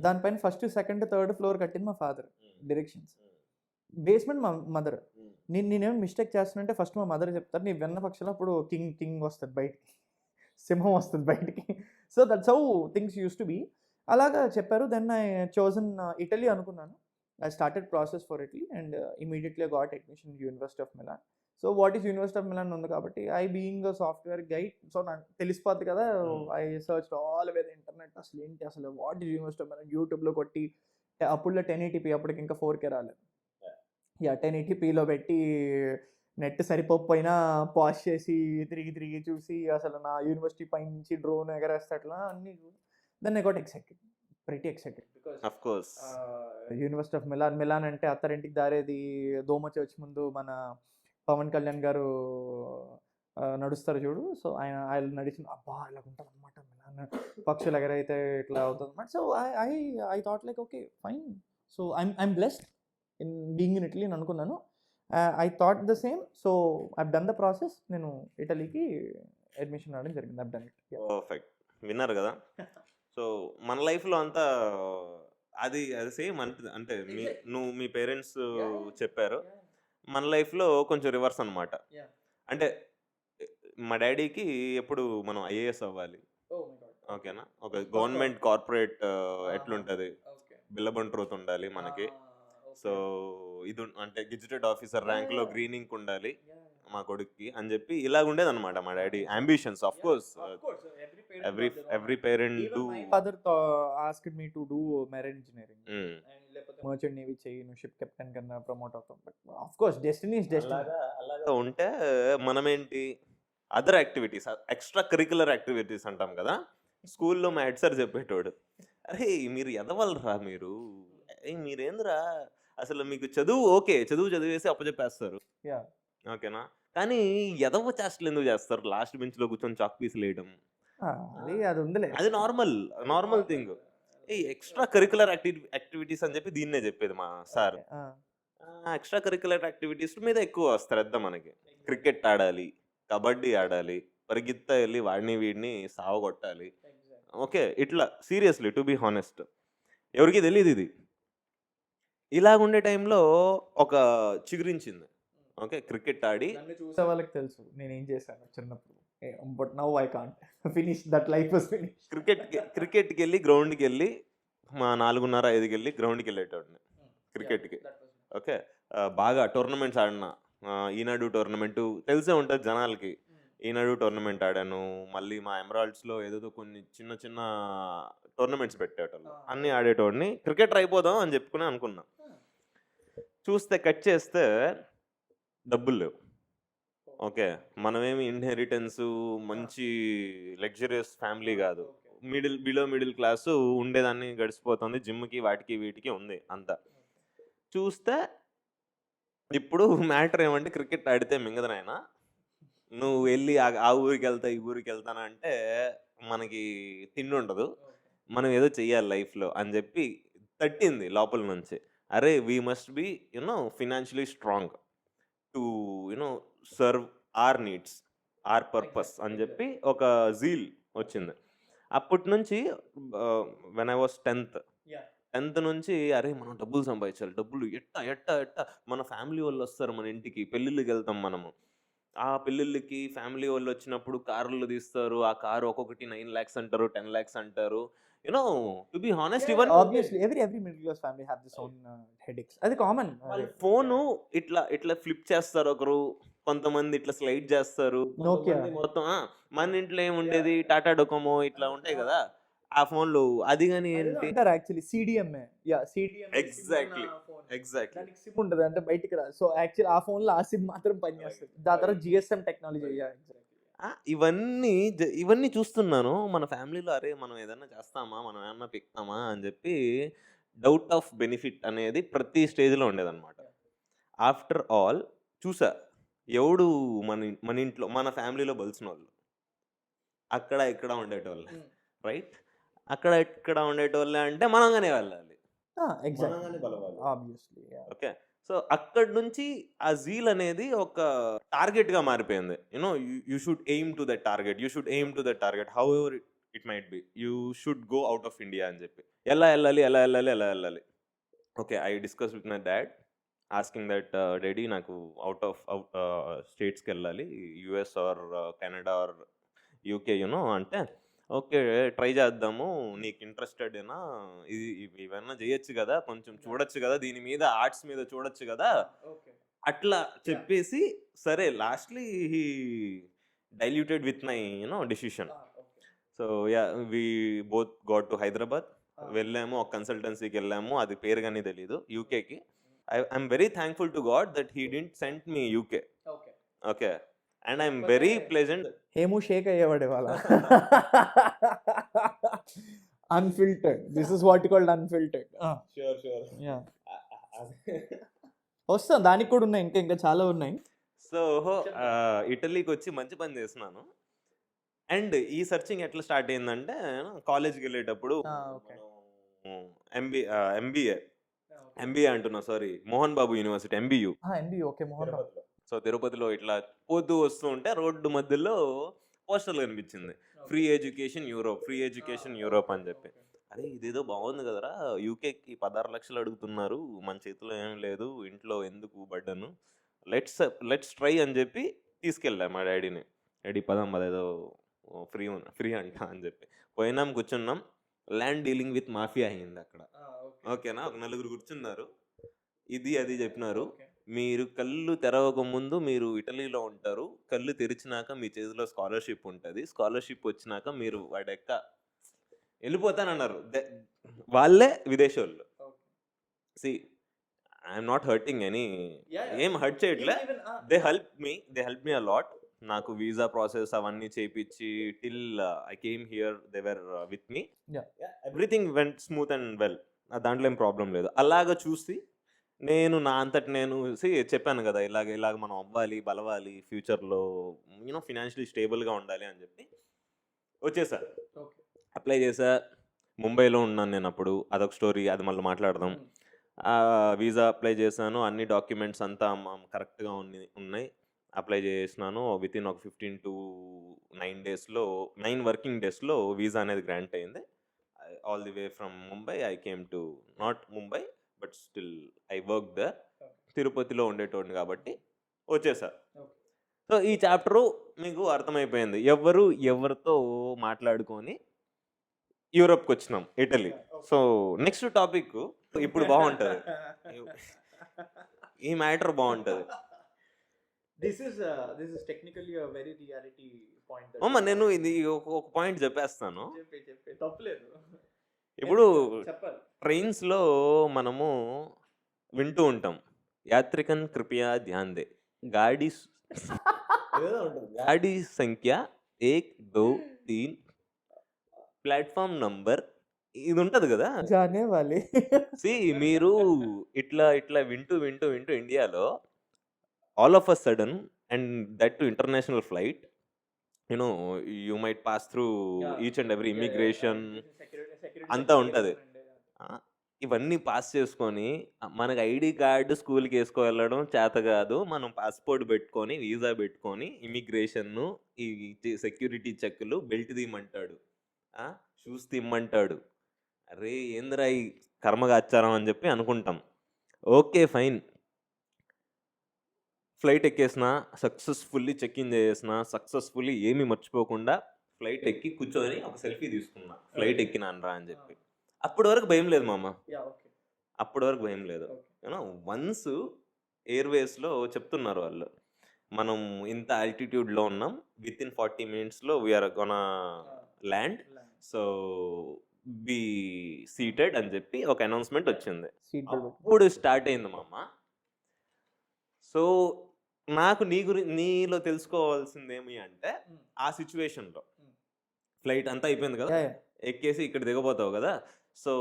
దానిపైన ఫస్ట్, సెకండ్, థర్డ్ ఫ్లోర్ కట్టింది మా ఫాదర్, డైరెక్షన్స్. బేస్మెంట్ మా మదర్. నేనేమో మిస్టేక్ చేస్తానంటే ఫస్ట్ మా మదర్ చెప్తారు, నీ వెన్న పక్షంలో అప్పుడు కింగ్ వస్తుంది బయటికి, సింహం వస్తుంది బయటికి. So that's how things use to be. అలాగా చెప్పారు. దెన్ ఐ చోజన్ ఇటలీ అనుకున్నాను. I started process for Italy and immediately got admission university of Milan. So what is university of Milan ఉంది కాబట్టి, I being software guide, so నాకు తెలిసిపోద్ది కదా. I search all way the internet, అసలు ఏంటి, అసలు what is university of Milan, యూట్యూబ్లో కొట్టి, అప్పుడులో 1080p, అప్పటికి ఇంకా 4K రాలేదు. 1080pలో పెట్టి నెట్ సరిపోకపోయినా పాజ్ చేసి తిరిగి చూసి, అసలు నా యూనివర్సిటీ పై నుంచి డ్రోన్ ఎగరేస్తే అట్లా అన్నీ. Then I got excited, pretty excited, because of course university of Milan అంటే అత్తారింటికి దారేది, దోమ చర్చ్ ముందు మన పవన్ కళ్యాణ్ గారు నడుస్తారు చూడు. సో ఆయన నడిచిన, అబ్బా ఇలా ఉంటుంది అనమాట మిలాన్, పక్షులు ఎగరైతే ఇట్లా అవుతుంది అనమాట. So I thought like, okay fine, so I'm blessed in being in Italy అని అనుకున్నాను. I thought the same. So I done the process. నేను ఇటలీకి అడ్మిషన్ రావడం జరిగింది. Up done it. పర్ఫెక్ట్. విన్నారు కదా. సో మన లైఫ్లో అంతా అది అది సేమ్ అంటే మీ పేరెంట్స్ చెప్పారు. మన లైఫ్లో కొంచెం రివర్స్ అనమాట. అంటే మా డాడీకి ఎప్పుడు మనం ఐఏఎస్ అవ్వాలి, ఓకేనా, ఒక గవర్నమెంట్ కార్పొరేట్ ఎట్లుంటుంది, బిల్లబన్ ట్రూత్ ఉండాలి మనకి. సో ఇది అంటే గెజిటెడ్ ఆఫీసర్ ర్యాంక్లో గ్రీనింగ్ ఉండాలి మా కొడుక్కి అని చెప్పి ఇలాగ ఉండేది అనమాట మా daddy ambitions. Of course every parent do. Father asked me to do marine engineering, లేకపోతే మర్చెంట్ నేవీ చెయ్యి, నువ్వు షిప్ కెప్టెన్ కింద ప్రమోట్ అవుతాం. But of course destiny is destiny. అలాగా ఉంటే మనమేంటి other activities, extra curricular activities అంటాం కదా. స్కూల్లో మా హెడ్ సార్ చెప్పేటోడు, అరే మీరు ఎదవలరా మీరు, మీరేంద్రా అసలు మీకు చదువు ఓకే, చదివేసి అప్పచెప్పేస్తారు, యా ఓకేనా, కానీ ఎదవ చేష్టలు ఎందుకు చేస్తారు, లాస్ట్ బెంచ్లో కూర్చొని చాక్ పీసులు వేయడం, అది ఉందిలే, అది నార్మల్ థింగ్. ఈ ఎక్స్ట్రా కరిక్యులర్ యాక్టివిటీస్ అని చెప్పి దీన్నే చెప్పేది మా సార్. ఎక్స్ట్రా కరిక్యులర్ యాక్టివిటీస్ మీద ఎక్కువ శ్రద్ధ మనకి. క్రికెట్ ఆడాలి, కబడ్డీ ఆడాలి, పరిగెత్తా వెళ్ళి వాడిని వీడిని సావగొట్టాలి, ఓకే, ఇట్లా సీరియస్లీ టు బీ హానెస్ట్ ఎవరికి తెలియదు ఇది. ఇలాగుండే టైంలో ఒక చిగురించింది, ఓకే, క్రికెట్ ఆడి. చూసే వాళ్ళకి తెలుసు నేను ఏం చేశాను చిన్నప్పుడు, but now I can't finish that life was finish. క్రికెట్కి వెళ్ళి గ్రౌండ్కి వెళ్ళి మా 4:30-5కి వెళ్ళి గ్రౌండ్కి వెళ్ళేటోడిని క్రికెట్కి, ఓకే. బాగా టోర్నమెంట్స్ ఆడినా, ఈనాడు టోర్నమెంటు తెలిసే ఉంటుంది జనాలకి, ఈనాడు టోర్నమెంట్ ఆడాను. మళ్ళీ మా ఎమరాల్డ్స్లో ఏదో కొన్ని చిన్న టోర్నమెంట్స్ పెట్టేటోళ్ళు, అన్నీ ఆడేటోడిని. క్రికెటర్ అయిపోదాం అని చెప్పుకుని అనుకున్నా. చూస్తే కట్ చేస్తే డబ్బులు లేవు, ఓకే. మనమేమి ఇన్హెరిటెన్స్ మంచి లగ్జరియస్ ఫ్యామిలీ కాదు, బిలో మిడిల్ క్లాసు ఉండేదాన్ని గడిచిపోతుంది, జిమ్కి వాటికి వీటికి ఉంది అంతా. చూస్తే ఇప్పుడు మ్యాటర్ ఏమంటే క్రికెట్ ఆడితే మింగదు నాయన, నువ్వు వెళ్ళి ఆ ఊరికి వెళ్తా ఈ ఊరికి వెళ్తానంటే మనకి తిండి ఉండదు, మనం ఏదో చెయ్యాలి లైఫ్లో అని చెప్పి తట్టింది లోపల నుంచి. అరే we must be financially strong to serve our needs, our purpose అని చెప్పి ఒక జీల్ వచ్చింది. అప్పటి నుంచి వెన్ ఐ వాస్ 10th నుంచి అరే మనం డబ్బులు సంపాదించాలి, డబ్బులు ఎట్ట మన ఫ్యామిలీ వాళ్ళు వస్తారు మన ఇంటికి, పెళ్ళిళ్ళకి వెళ్తాం మనము, ఆ పెళ్ళిళ్ళకి ఫ్యామిలీ వాళ్ళు వచ్చినప్పుడు కార్లు తీస్తారు, ఆ కారు ఒక్కొక్కటి 9 lakhs అంటారు, 10 lakhs అంటారు. To be honest even obviously every middle class family have this own headaches, అది కామన్. ఫోను ఇట్లా ఫ్లిప్ చేస్తారు ఒకరు, కొంతమంది ఇట్లా స్లైడ్ చేస్తారు, మొత్తం మన ఇంట్లో ఏముండేది టాటా డొకోమో ఇట్లా ఉంటాయి కదా ఆ ఫోన్లు, అది కానీ ఏంటి యాక్చువల్లీ సిడిఎంఏ, ఎగ్జాక్ట్లీ దానికి సిమ్ ఉంటుంది అంటే బయటికి రా. సో యాక్చువల్లీ ఆ ఫోన్లో ఆ సిమ్ మాత్రం పనిచేస్తుంది, దాని తర్వాత జిఎస్ఎం టెక్నాలజీ. ఇవన్నీ చూస్తున్నాను మన ఫ్యామిలీలో. అరే మనం ఏదైనా చేస్తామా, మనం ఏమన్నా పిక్తామా అని చెప్పి డౌట్ ఆఫ్ బెనిఫిట్ అనేది ప్రతి స్టేజ్లో ఉండేదన్నమాట. ఆఫ్టర్ ఆల్ చూసా ఎవడు మన ఇంట్లో మన ఫ్యామిలీలో బలిసిన వాళ్ళు అక్కడ ఇక్కడ ఉండేటోళ్ళు, రైట్, అక్కడ ఇక్కడ ఉండేటోళ్ళే అంటే మనంగానే వెళ్ళాలి, ఓకే. సో అక్కడి నుంచి ఆ జీల్ అనేది ఒక టార్గెట్గా మారిపోయింది. You should aim to that target how ever it might be, you should go out of India అని చెప్పి. ఎలా వెళ్ళాలి, okay. I discuss with my dad asking that daddy నాకు అవుట్ స్టేట్స్కి వెళ్ళాలి, US are Canada or UK అంటే okay try చేద్దాము, నీకు ఇంట్రెస్టెడేనా, ఇవన్నా చేయొచ్చు కదా, కొంచెం చూడొచ్చు కదా, దీని మీద ఆర్ట్స్ మీద చూడొచ్చు కదా, అట్లా చెప్పేసి సరే lastly he diluted with my decision. So yeah we both got to Hyderabad, వెళ్ళాము, ఒక కన్సల్టెన్సీకి వెళ్ళాము, అది పేరు కానీ తెలీదు, యూకేకి. I'm very thankful to god that he didn't sent me UK, okay. And I'm very pleasant. హేము షేక్ అయ్యేవాడే వాళ్ళ unfiltered, this is what called unfiltered. వస్తాం, దానికి కూడా ఉన్నాయి, ఇంకా చాలా ఉన్నాయి. సో ఇటలీకి వచ్చి మంచి పని చేస్తున్నాను. అండ్ ఈ సర్చింగ్ ఎట్లా స్టార్ట్ అయిందంటే కాలేజ్కి వెళ్ళేటప్పుడు ఎంబీఏ అంటున్నా, sorry, Mohan Babu university, MBU. Okay, Mohan Babu. So తిరుపతిలో ఇట్లా పోతూ వస్తూ ఉంటే రోడ్డు మధ్యలో పోస్టర్లు కనిపించింది, ఫ్రీ ఎడ్యుకేషన్ యూరోప్ అని చెప్పి. అరే ఇదేదో బాగుంది కదరా, యూకేకి 16 లక్షలు అడుగుతున్నారు, మన చేతిలో ఏం లేదు, ఇంట్లో ఎందుకు బడ్డను, లెట్స్ ట్రై అని చెప్పి తీసుకెళ్ళా మా డాడీని. డాడీ పదం అదేదో ఫ్రీ అంట అని చెప్పి పోయినాం, కూర్చున్నాం. ల్యాండ్ డీలింగ్ విత్ మాఫియా అయింది అక్కడ. ఓకేనా, ఒక నలుగురు కూర్చున్నారు, ఇది అది చెప్పినారు. మీరు కళ్ళు తెరవక ముందు మీరు ఇటలీలో ఉంటారు, కళ్ళు తెరిచినాక మీ చేతిలో స్కాలర్షిప్ ఉంటుంది, స్కాలర్షిప్ వచ్చినాక మీరు వాడెక్క వెళ్ళిపోతానన్నారు. వాళ్ళే విదేశీ వాళ్ళు. See I'm not hurting any, ఏం హర్ట్ చేయట్లే. They help me a lot. నాకు వీసా ప్రాసెస్ అవన్నీ చేయించి till I came here they were with me. Everything went smooth and well, దాంట్లో ఏం ప్రాబ్లం లేదు. అలాగా చూసి నేను నా అంతటి నేను చెప్పాను కదా, ఇలాగ మనం అవ్వాలి, బలవాలి, ఫ్యూచర్లో ఫినాన్షియలీ స్టేబుల్గా ఉండాలి అని చెప్పి వచ్చేసా. అప్లై చేసా. ముంబైలో ఉన్నాను నేను అప్పుడు, అదొక స్టోరీ, అది మళ్ళీ మాట్లాడదాం. వీసా అప్లై చేశాను, అన్ని డాక్యుమెంట్స్ అంతా కరెక్ట్గా ఉన్నాయి. అప్లై చేసినాను. విత్ ఇన్ ఒక 15 to 9 వర్కింగ్ డేస్లో వీసా అనేది గ్రాంట్ అయింది. All the way from Mumbai I came to, not Mumbai but still I work there. తిరుపతిలో ఉండేటోడిని కాబట్టి వచ్చేసా. సో ఈ చాప్టరు మీకు అర్థమైపోయింది, ఎవరితో మాట్లాడుకొని యూరోప్కి వచ్చినాం, ఇటలీ. సో నెక్స్ట్ టాపిక్ ఇప్పుడు బాగుంటుంది, ఈ మ్యాటర్ బాగుంటుంది. This is technically a very reality point. అమ్మ నేను ఇది ఒక పాయింట్ చెప్పేస్తాను. తప్పలేదు, ఇప్పుడు చెప్పాలి. ట్రైన్స్లో మనము వింటూ ఉంటాం, యాత్రికన్ కృపయా ధ్యాన్ దే, గాడి సంఖ్య 1 2 3 ప్లాట్ఫామ్ నంబర్, ఇది ఉంటది కదా. జానే వాలి. మీరు ఇట్లా వింటూ ఇండియాలో all of a sudden, and that to international flight, you might pass through each and every immigration, అంతా ఉంటుంది. ఇవన్నీ పాస్ చేసుకొని మనకు ఐడి కార్డు స్కూల్కి వేసుకోవెళ్ళడం చేత కాదు, మనం పాస్పోర్ట్ పెట్టుకొని వీసా పెట్టుకొని ఇమిగ్రేషన్ను, ఈ సెక్యూరిటీ చెక్లు, బెల్ట్ తీయమంటాడు, షూస్ తీయమంటాడు. అరే ఏందిరా ఈ కర్మగాచారం అని చెప్పి అనుకుంటాం. ఓకే ఫైన్, ఫ్లైట్ ఎక్కేసిన, సక్సెస్ఫుల్లీ చెక్ ఇన్ చేసిన, సక్సెస్ఫుల్లీ ఏమీ మర్చిపోకుండా ఫ్లైట్ ఎక్కి కూర్చొని ఒక సెల్ఫీ తీసుకున్నా, ఫ్లైట్ ఎక్కినానరా అని చెప్పి. అప్పటి వరకు భయం లేదు మామ, అప్పటి వరకు భయం లేదు. వన్స్ ఎయిర్వేస్లో చెప్తున్నారు వాళ్ళు, మనం ఇంత ఆల్టిట్యూడ్లో ఉన్నాం, విత్ ఇన్ 40 minutesలో we're gonna land, so be seated అని చెప్పి ఒక అనౌన్స్మెంట్ వచ్చింది. అప్పుడు స్టార్ట్ అయింది మామ. సో నాకు నీలో తెలుసుకోవాల్సింది ఏమి అంటే, ఆ సిచ్యువేషన్లో ఫ్లైట్ అంతా అయిపోయింది కదా, ఎక్కేసి ఇక్కడ దిగబోతావు కదా. సో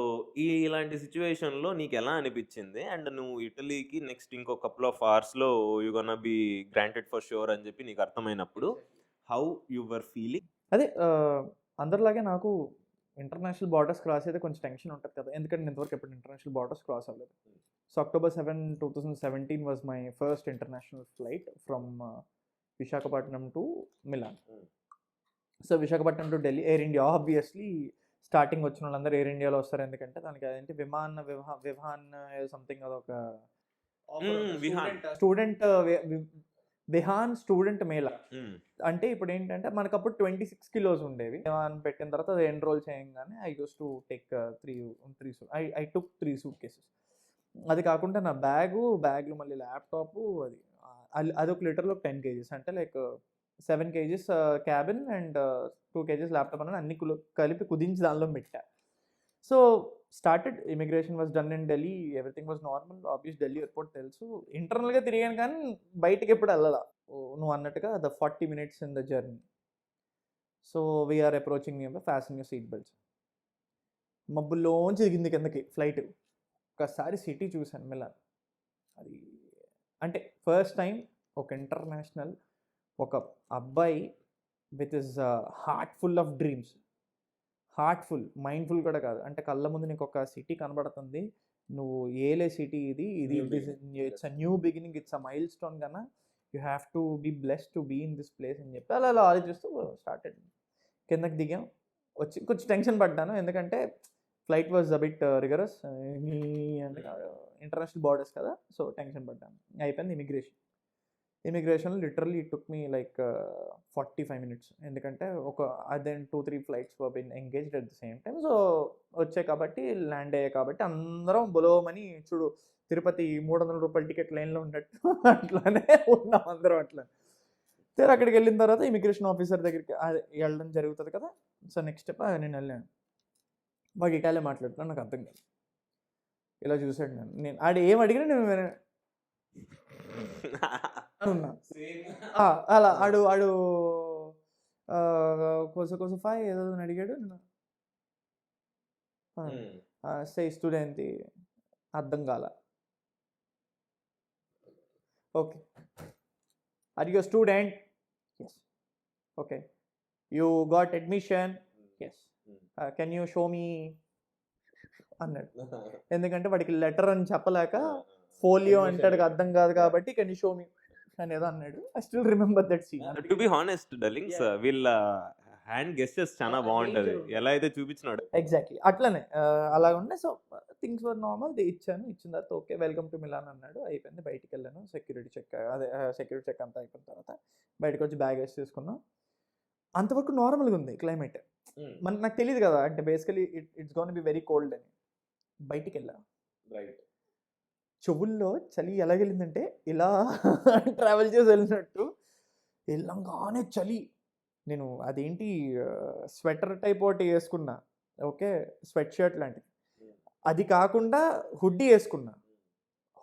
ఇలాంటి సిచ్యువేషన్లో నీకు ఎలా అనిపించింది, అండ్ నువ్వు ఇటలీకి నెక్స్ట్ ఇంకో కపుల్ ఆఫ్ అవర్స్లో you gonna be granted for sure అని చెప్పి నీకు అర్థమైనప్పుడు హౌ యు వర్ ఫీలింగ్? అదే అందరిలాగే నాకు ఇంటర్నేషనల్ బార్డర్స్ క్రాస్ అయితే కొంచెం టెన్షన్ ఉంటుంది కదా, ఎందుకంటే నేను ఇంతవరకు ఎప్పుడు ఇంటర్నేషనల్ బార్డర్స్ క్రాస్ అవ్వలేదు. So October 7, 2017 was my first international flight from Visakhapatnam to Milan. So Visakhapatnam to Delhi, air India. Obviously starting వచ్చిన వాళ్ళందరూ ఎయిర్ ఇండియాలో వస్తారు, ఎందుకంటే దానికి అదేంటి విహాన్ సంథింగ్, అదొక స్టూడెంట్ విహాన్ స్టూడెంట్ మేళా. అంటే ఇప్పుడు ఏంటంటే మనకప్పుడు 26 kilos ఉండేవి, విహాన్ పెట్టిన తర్వాత అది ఎన్రోల్ చేయగానే I use to take 3 took 3 suitcases. అది కాకుండా నా బ్యాగ్లో మళ్ళీ ల్యాప్టాప్, అది ఒక లిటర్లో 10 kgs, అంటే like 7 kgs cabin and 2 kgs laptop అని అన్ని కలిపి కుదించి దానిలో పెట్టా. So started, immigration was done in Delhi, everything was normal. Obvious Delhi airport తెలుసు, ఇంటర్నల్గా తిరిగాను కానీ బయటకి ఎప్పుడు వెళ్ళాల. నువ్వు అన్నట్టుగా the 40 minutes in the journey. So we're approaching near fasten your seat belts. మబ్బుల్లోంచి దిగింది కిందకి ఫ్లైట్. ఒకసారి సిటీ చూశాను మిలాన్. అది అంటే ఫస్ట్ టైం ఒక ఇంటర్నేషనల్, ఒక అబ్బాయి with is heart full of dreams, heartful, mindful కూడా కాదు, అంటే కళ్ళ ముందు నీకు ఒక సిటీ కనబడుతుంది, నువ్వు ఏలే సిటీ ఇది it's a new beginning, it's a milestone కన్నా you have to be blessed to be in this place అని చెప్పి అలా అలా ఆలోచిస్తూ స్టార్టెడ్. కిందకి దిగాం. వచ్చి కొంచెం టెన్షన్ పడ్డాను, ఎందుకంటే flight was a bit rigorous. International borders కదా, సో టెన్షన్ పడ్డాను. అయిపోయింది ఇమిగ్రేషన్లో literally it took me like 45 minutes, ఎందుకంటే then 2-3 flights were been engaged at the same time. So వచ్చాయి కాబట్టి, ల్యాండ్ అయ్యాయి కాబట్టి అందరం బొలోమని చూడు తిరుపతి 300 రూపాయల టికెట్ లైన్లో ఉన్నట్టు అట్లానే ఉన్నాం అందరం అట్లా. సరే అక్కడికి వెళ్ళిన తర్వాత ఇమిగ్రేషన్ ఆఫీసర్ దగ్గరికి వెళ్ళడం జరుగుతుంది కదా. సో నెక్స్ట్ స్టెప్ నేను వెళ్ళాను. వాడు ఇటాలియన్ మాట్లాడుతున్నాను, నాకు అర్థం కాదు. ఇలా చూసాడు నేను ఆడు ఏం అడిగినా నేను ఉన్నా అలా ఆడు కోస ఏదో అడిగాడు. సే స్టూడెంట్ అర్థం కాల. Okay, are you student? Yes. Okay, you got admission? Yes. Can you show me అన్నాడు. ఎందుకంటే వాడికి లెటర్ అని చెప్పలేక ఫోలియో అంటాడు, అర్థం కాదు కాబట్టి కెన్ యూ షో మీ అనేదో అన్నాడు. I still remember that scene. To be honest darlings, వీళ్ళ హ్యాండ్ గెస్టర్స్ చాలా బాగుంటది, ఎలా అయితే చూపించినాడు. ఎగ్జాక్ట్లీ అట్లనే అలా ఉండే. So things were normal. ఇచ్చిన తర్వాత ఓకే వెల్కమ్ టు మిలాన్ అన్నాడు. అయిపోయింది, బయటికి వెళ్ళాను. సెక్యూరిటీ చెక్ అంతా అయిపోయిన తర్వాత బయటకు వచ్చి బ్యాగ్ వేసి తీసుకున్నాం. అంతవరకు నార్మల్గా ఉంది క్లైమేట్. నాకు తెలియదు కదా, అంటే basically it's gonna be very cold అని. బయటికి వెళ్ళా, చెవుల్లో చలి ఎలాగెళ్ళిందంటే ఇలా ట్రావెల్ చేసి వెళ్ళినట్టు వెళ్ళంగానే చలి. నేను అదేంటి స్వెటర్ టైప్ ఒకటి వేసుకున్నా, ఓకే స్వెట్ షర్ట్ లాంటిది. అది కాకుండా హుడ్డీ వేసుకున్నా,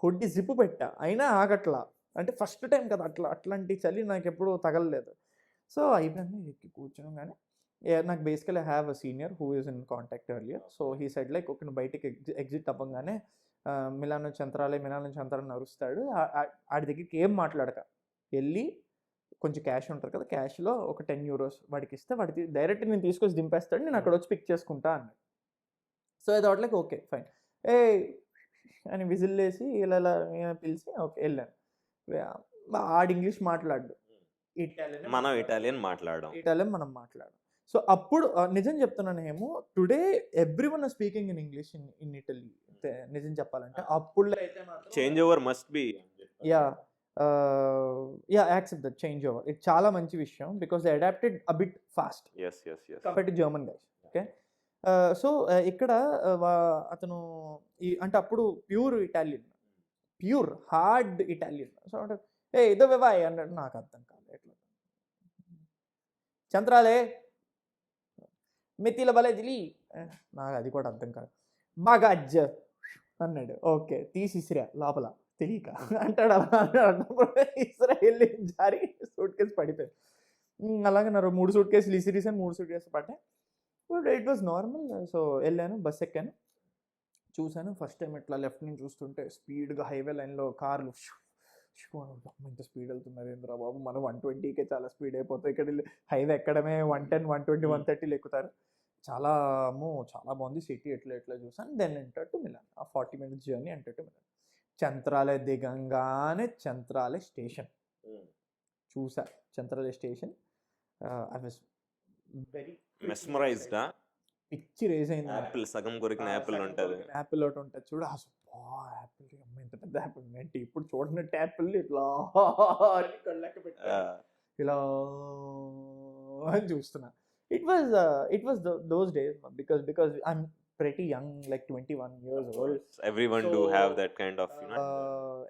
హుడ్డీ జిప్పు పెట్టా, అయినా ఆగట్లా. అంటే ఫస్ట్ టైం కదా అట్లాంటి చలి నాకు ఎప్పుడూ తగలలేదు. సో అయిపోయింది, ఎక్కి కూర్చోం. కానీ నాకు basically I have a senior who is in contact earlier. So he side like ఒక బయటికి ఎగ్జిట్ అవ్వగానే మిలాన్ నుంచి అంతరాలే నరుస్తాడు. ఆడి దగ్గరికి ఏం మాట్లాడక వెళ్ళి కొంచెం క్యాష్ ఉంటుంది కదా, క్యాష్లో ఒక 10 euros వాడికి ఇస్తే వాడికి డైరెక్ట్ నేను తీసుకొచ్చి దింపేస్తాడు, నేను అక్కడ వచ్చి పిక్ చేసుకుంటా అన్నాడు. So I thought like okay fine a అని విజిల్ వేసి ఇలా పిలిచి ఓకే వెళ్ళాను. ఆడు ఇంగ్లీష్ మాట్లాడు, ఇటాలియన్ మనం మాట్లాడు. సో అప్పుడు నిజం చెప్తున్నాను ఏమో, today every one speaking in English in Italy. నిజం చెప్పాలంటే అప్పుడు అయితే change over must be. Accept that change over. ఇది చాలా మంచి విషయం, because they adapted a bit fast compared to German guys. Okay, so ఇక్కడ అతను అంటే అప్పుడు pure Italian, pure hard Italian. So అంటే ఇదో వివాయ్ అన్నాడు, నాకు అర్థం కాదు ఎట్లా. చంద్రాలే మెత్తిల బలేజిలి, నాకు అది కూడా అర్థం కాదు. బాగా అజ్జ అన్నాడు. ఓకే తీసి ఇసిరా లోపల తెలియక అంటాడు. ఇసిరా వెళ్ళి జారి సూట్ కేసు పడిపోయింది. అలాగే నా 3 సూట్ కేసులు ఇసిరిసాను, 3 సూట్ కేసులు పడ్డాయి. It was normal. సో వెళ్ళాను, బస్ ఎక్కాను, చూశాను. ఫస్ట్ టైం ఇట్లా లెఫ్ట్ నుంచి చూస్తుంటే స్పీడ్గా హైవే లైన్లో కార్లు ఇంత స్పీడ్ వెళ్తున్నారు ఏంద్రా బాబు, మనం 120కే చాలా స్పీడ్ అయిపోతాయి. ఇక్కడ హైవే ఎక్కడమే 110, 120, 130 ఎక్కుతారు. చాలా బాగుంది సిటీ. ఎట్లా చూసాను. Then enter to Milan. ఆ 40 minutes journey enter to Milan. Centrale దిగంగానే చంత్రాలే స్టేషన్ చూసా. Centrale station I was very mesmerized. పిచ్చి రేజ్ అయింది. యాపిల్ సగం కొరికిన యాపిల్ ఉంటుంది, యాపిల్ ఒకటి ఉంటుంది చూడు, యాపిల్ ఎంత పెద్ద యాపిల్ ఏంటి ఇప్పుడు చూడనట్టు యాపిల్ ఇట్లా కళ్ళెక్క పెట్టా ఇలా అని చూస్తున్నా. It was those days because I'm pretty young, like 21 years old. Everyone do have that kind of, you know,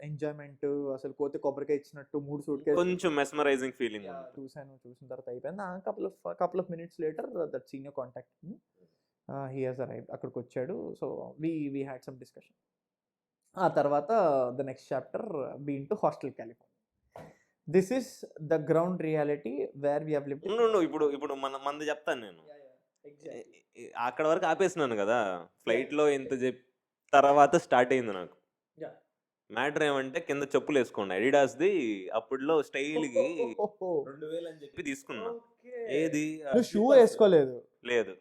enjoyment. అసలు కోతి కొబ్బరికాయ ఇచ్చినట్టు 3 సూట్ కేసు కొంచెం మెస్మరైజింగ్ ఫీలింగ్. చూసిన తర్వాత అయిపోయింది. couple of minutes later that senior contacted me. He has arrived. అక్కడికి వచ్చాడు. So we had some discussion. ఆ తర్వాత the next chapter been to hostel California. This is the ground reality where we have lived. No, ఇప్పుడు మంది చెప్తాను నేను. అక్కడ వరకు ఆపేసినాను కదా ఫ్లైట్ లో, ఇంత తర్వాత స్టార్ట్ అయింది నాకు మ్యాటర్. ఏమంటే కింద చెప్పులు వేసుకోండి, అడిడాస్ ది అప్పుడులో స్టైల్ కి 2000 అని చెప్పి తీసుకున్నా. ఏది షూ వేసుకోలేదు, లేదు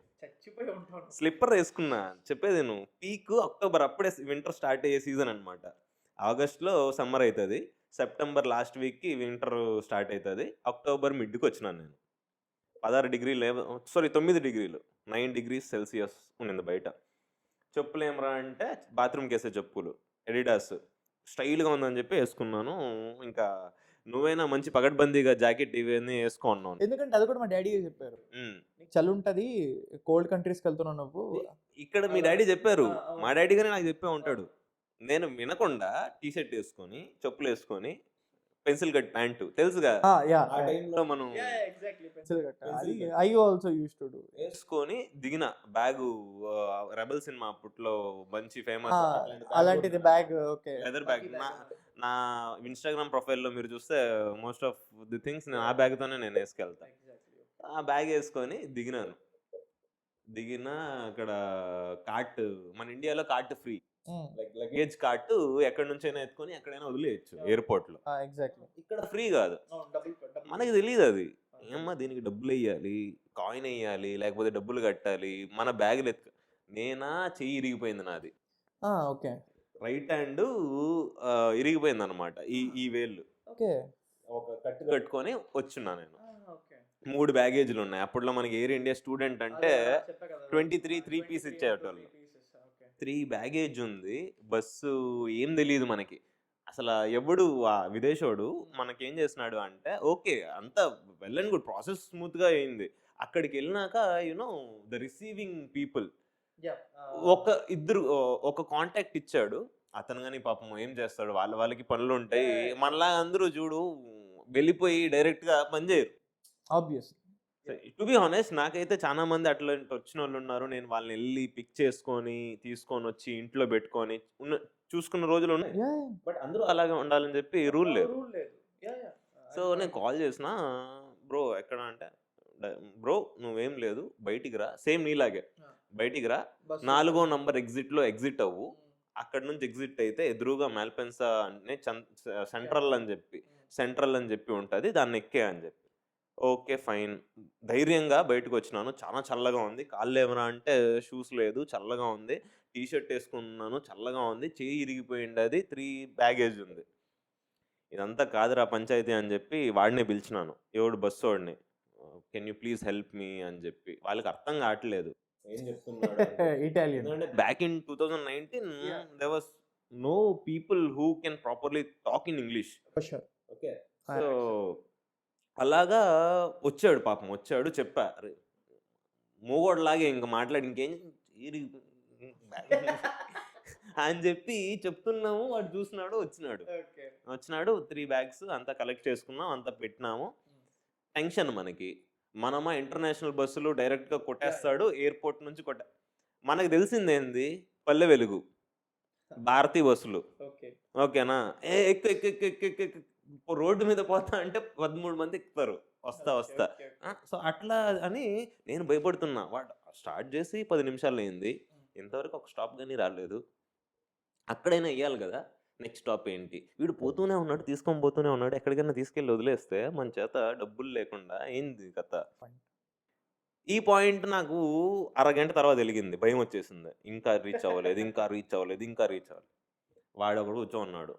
స్లిప్పర్ వేసుకున్నా. చెప్పేది నేను పీక్ అక్టోబర్, అప్పుడే వింటర్ స్టార్ట్ అయ్యే సీజన్ అనమాట. ఆగస్ట్ లో సమ్మర్ అవుతుంది, సెప్టెంబర్ లాస్ట్ వీక్కి వింటర్ స్టార్ట్ అవుతుంది. అక్టోబర్ మిడ్కి వచ్చినాను నేను. 16 డిగ్రీలు 9 డిగ్రీలు 9 డిగ్రీస్ సెల్సియస్ ఉండింది బయట. చెప్పులు ఏమరా అంటే బాత్రూమ్కి వేసే చెప్పులు ఎడిడాస్ స్టైల్గా ఉందని చెప్పి వేసుకున్నాను. ఇంకా నువ్వైనా మంచి పగడ్బందీగా జాకెట్ ఇవన్నీ వేసుకో అన్నాను. ఎందుకంటే అది కూడా మా డాడీ చెప్పారు, నీకు చలి ఉంటుంది, కోల్డ్ కంట్రీస్కి వెళ్తున్నావు నువ్వు. ఇక్కడ మీ డాడీ చెప్పారు, మా డాడీ గానే నాకు చెప్పే ఉంటాడు. నేను వినకుండా టీ షర్ట్ వేసుకొని చెప్పులు వేసుకొని పెన్సిల్ కట్ ప్యాంటు తెలుసుగా, ఆ టైంలో మనం I also use to do వేసుకొని దిగిన బ్యాగు రెబల్ సినిమా అప్పట్లో మంచి ఫేమస్ అలాంటిది బ్యాగ్. Okay, leather bag. నా ఇన్స్టాగ్రామ్ ప్రొఫైల్లో మీరు చూస్తే మోస్ట్ ఆఫ్ ది థింగ్స్ నేను ఆ బ్యాగ్తోనే నేను వేసుకెళ్తా. ఆ బ్యాగ్ వేసుకొని దిగిన అక్కడ కార్ట్, మన ఇండియాలో కార్ట్ ఫ్రీ, లగేజ్ కార్ట్ ఎక్కడి నుంచైనా ఎత్తుకొని ఎక్కడైనా వదిలేయచ్చు ఎయిర్పోర్ట్ లో. ఎగ్జాక్ట్లీ, ఇక్కడ ఫ్రీ కాదు, మనకి తెలియదు అది. ఏమ్మా దీనికి డబ్బులు వేయాలి, కాయిన్ వేయాలి, లేకపోతే డబ్బులు కట్టాలి, మన బ్యాగులు నేనా చెయ్యి ఇరిగిపోయింది నాది. ఓకే, రైట్ హ్యాండ్ ఇరిగిపోయింది అనమాట. ఈ వేళ్ళు ఒక కట్టు కట్టుకొని వచ్చున్నా నేను. 3 బ్యాగేజ్లు ఉన్నాయి అప్పట్లో. మనకి ఎయిర్ ఇండియా స్టూడెంట్ అంటే 3 పీస్ ఇచ్చేటోళ్ళు. 3 బ్యాగేజ్ ఉంది. బస్సు ఏం తెలియదు మనకి అసలు. ఎవడు ఆ విదేశోడు మనకేం చేసినాడు అంటే, ఓకే అంత వెల్ అండ్ గుడ్, ప్రాసెస్ స్మూత్గా అయింది. అక్కడికి వెళ్ళినాక యునో ద రిసీవింగ్ పీపుల్ ఒక కాంటాక్ట్ ఇచ్చాడు అతను. కానీ పాపం ఏం చేస్తాడు, వాళ్ళకి పనులు ఉంటాయి. మనలా అందరూ చూడు వెళ్ళిపోయి డైరెక్ట్గా పని చేయరు. ఆబ్వియస్లీ, టు బి హానెస్ట్ నాకైతే చాలా మంది అట్లా వచ్చిన వాళ్ళు ఉన్నారు. నేను వాళ్ళని వెళ్ళి పిక్ చేసుకొని తీసుకొని వచ్చి ఇంట్లో పెట్టుకొని చూసుకున్న రోజులు ఉన్నాయి. బట్ అందరూ అలాగే ఉండాలని చెప్పి రూల్ లేదు. సో నేను కాల్ చేసిన, బ్రో ఎక్కడ అంటే, బ్రో నువ్వేం లేదు బయటికి రా, సేమ్ నీలాగే బయటికి రా, 4వ నంబర్ ఎగ్జిట్లో ఎగ్జిట్ అవ్వు, అక్కడ నుంచి ఎగ్జిట్ అయితే ఎదురుగా మాల్పెన్సా అంటే సెంట్రల్ అని చెప్పి ఉంటుంది, దాన్ని ఎక్కే అని చెప్పి. ఓకే ఫైన్, ధైర్యంగా బయటకు వచ్చినాను. చాలా చల్లగా ఉంది. కాళ్ళు ఏమరా అంటే షూస్ లేదు, చల్లగా ఉంది. టీ షర్ట్ వేసుకున్నాను, చల్లగా ఉంది. చేయి ఇరిగిపోయింది, అది 3 బ్యాగేజ్ ఉంది. ఇదంతా కాదురా పంచాయతీ అని చెప్పి వాడిని పిలిచినాను, ఎవడు బస్సు వాడిని. Can you please help me అని చెప్పి. వాళ్ళకి అర్థం కావట్లేదు ఏం చెప్తున్నాడు. Italian. Back in 2019 there was no people who can properly talk in English. Okay, so అలాగా వచ్చాడు పాపం. వచ్చాడు, చెప్పా మూగోడలాగే ఇంకా మాట్లాడి ఇంకేం అని చెప్పి చెప్తున్నాము. వాడు చూసినాడు, వచ్చినాడు 3 బ్యాగ్స్ అంతా కలెక్ట్ చేసుకున్నాం, అంతా పెట్టినాము. టెన్షన్ మనకి. మనమా ఇంటర్నేషనల్ బస్సులు డైరెక్ట్గా కొట్టేస్తాడు, ఎయిర్పోర్ట్ నుంచి మనకు తెలిసిందేంది పల్లె వెలుగు భారతీ బస్సులు. ఓకేనా, ఎక్కు రోడ్డు మీద పోతా అంటే 13 మంది ఎక్కుతారు వస్తా. సో అట్లా అని నేను భయపడుతున్నా. వాడు స్టార్ట్ చేసి 10 నిమిషాలు అయింది, ఇంతవరకు ఒక స్టాప్ కానీ రాలేదు. అక్కడైనా వేయాలి కదా, నెక్స్ట్ స్టాప్ ఏంటి? వీడు పోతూనే ఉన్నాడు, తీసుకొని పోతూనే ఉన్నాడు. ఎక్కడికైనా తీసుకెళ్ళి వదిలేస్తే మన చేత డబ్బులు లేకుండా ఏంది కథ. ఈ పాయింట్ నాకు అరగంట తర్వాత వెలిగింది, భయం వచ్చేసింది. ఇంకా రీచ్ అవ్వలేదు. వాడు ఒకడు కూర్చో ఉన్నాడు,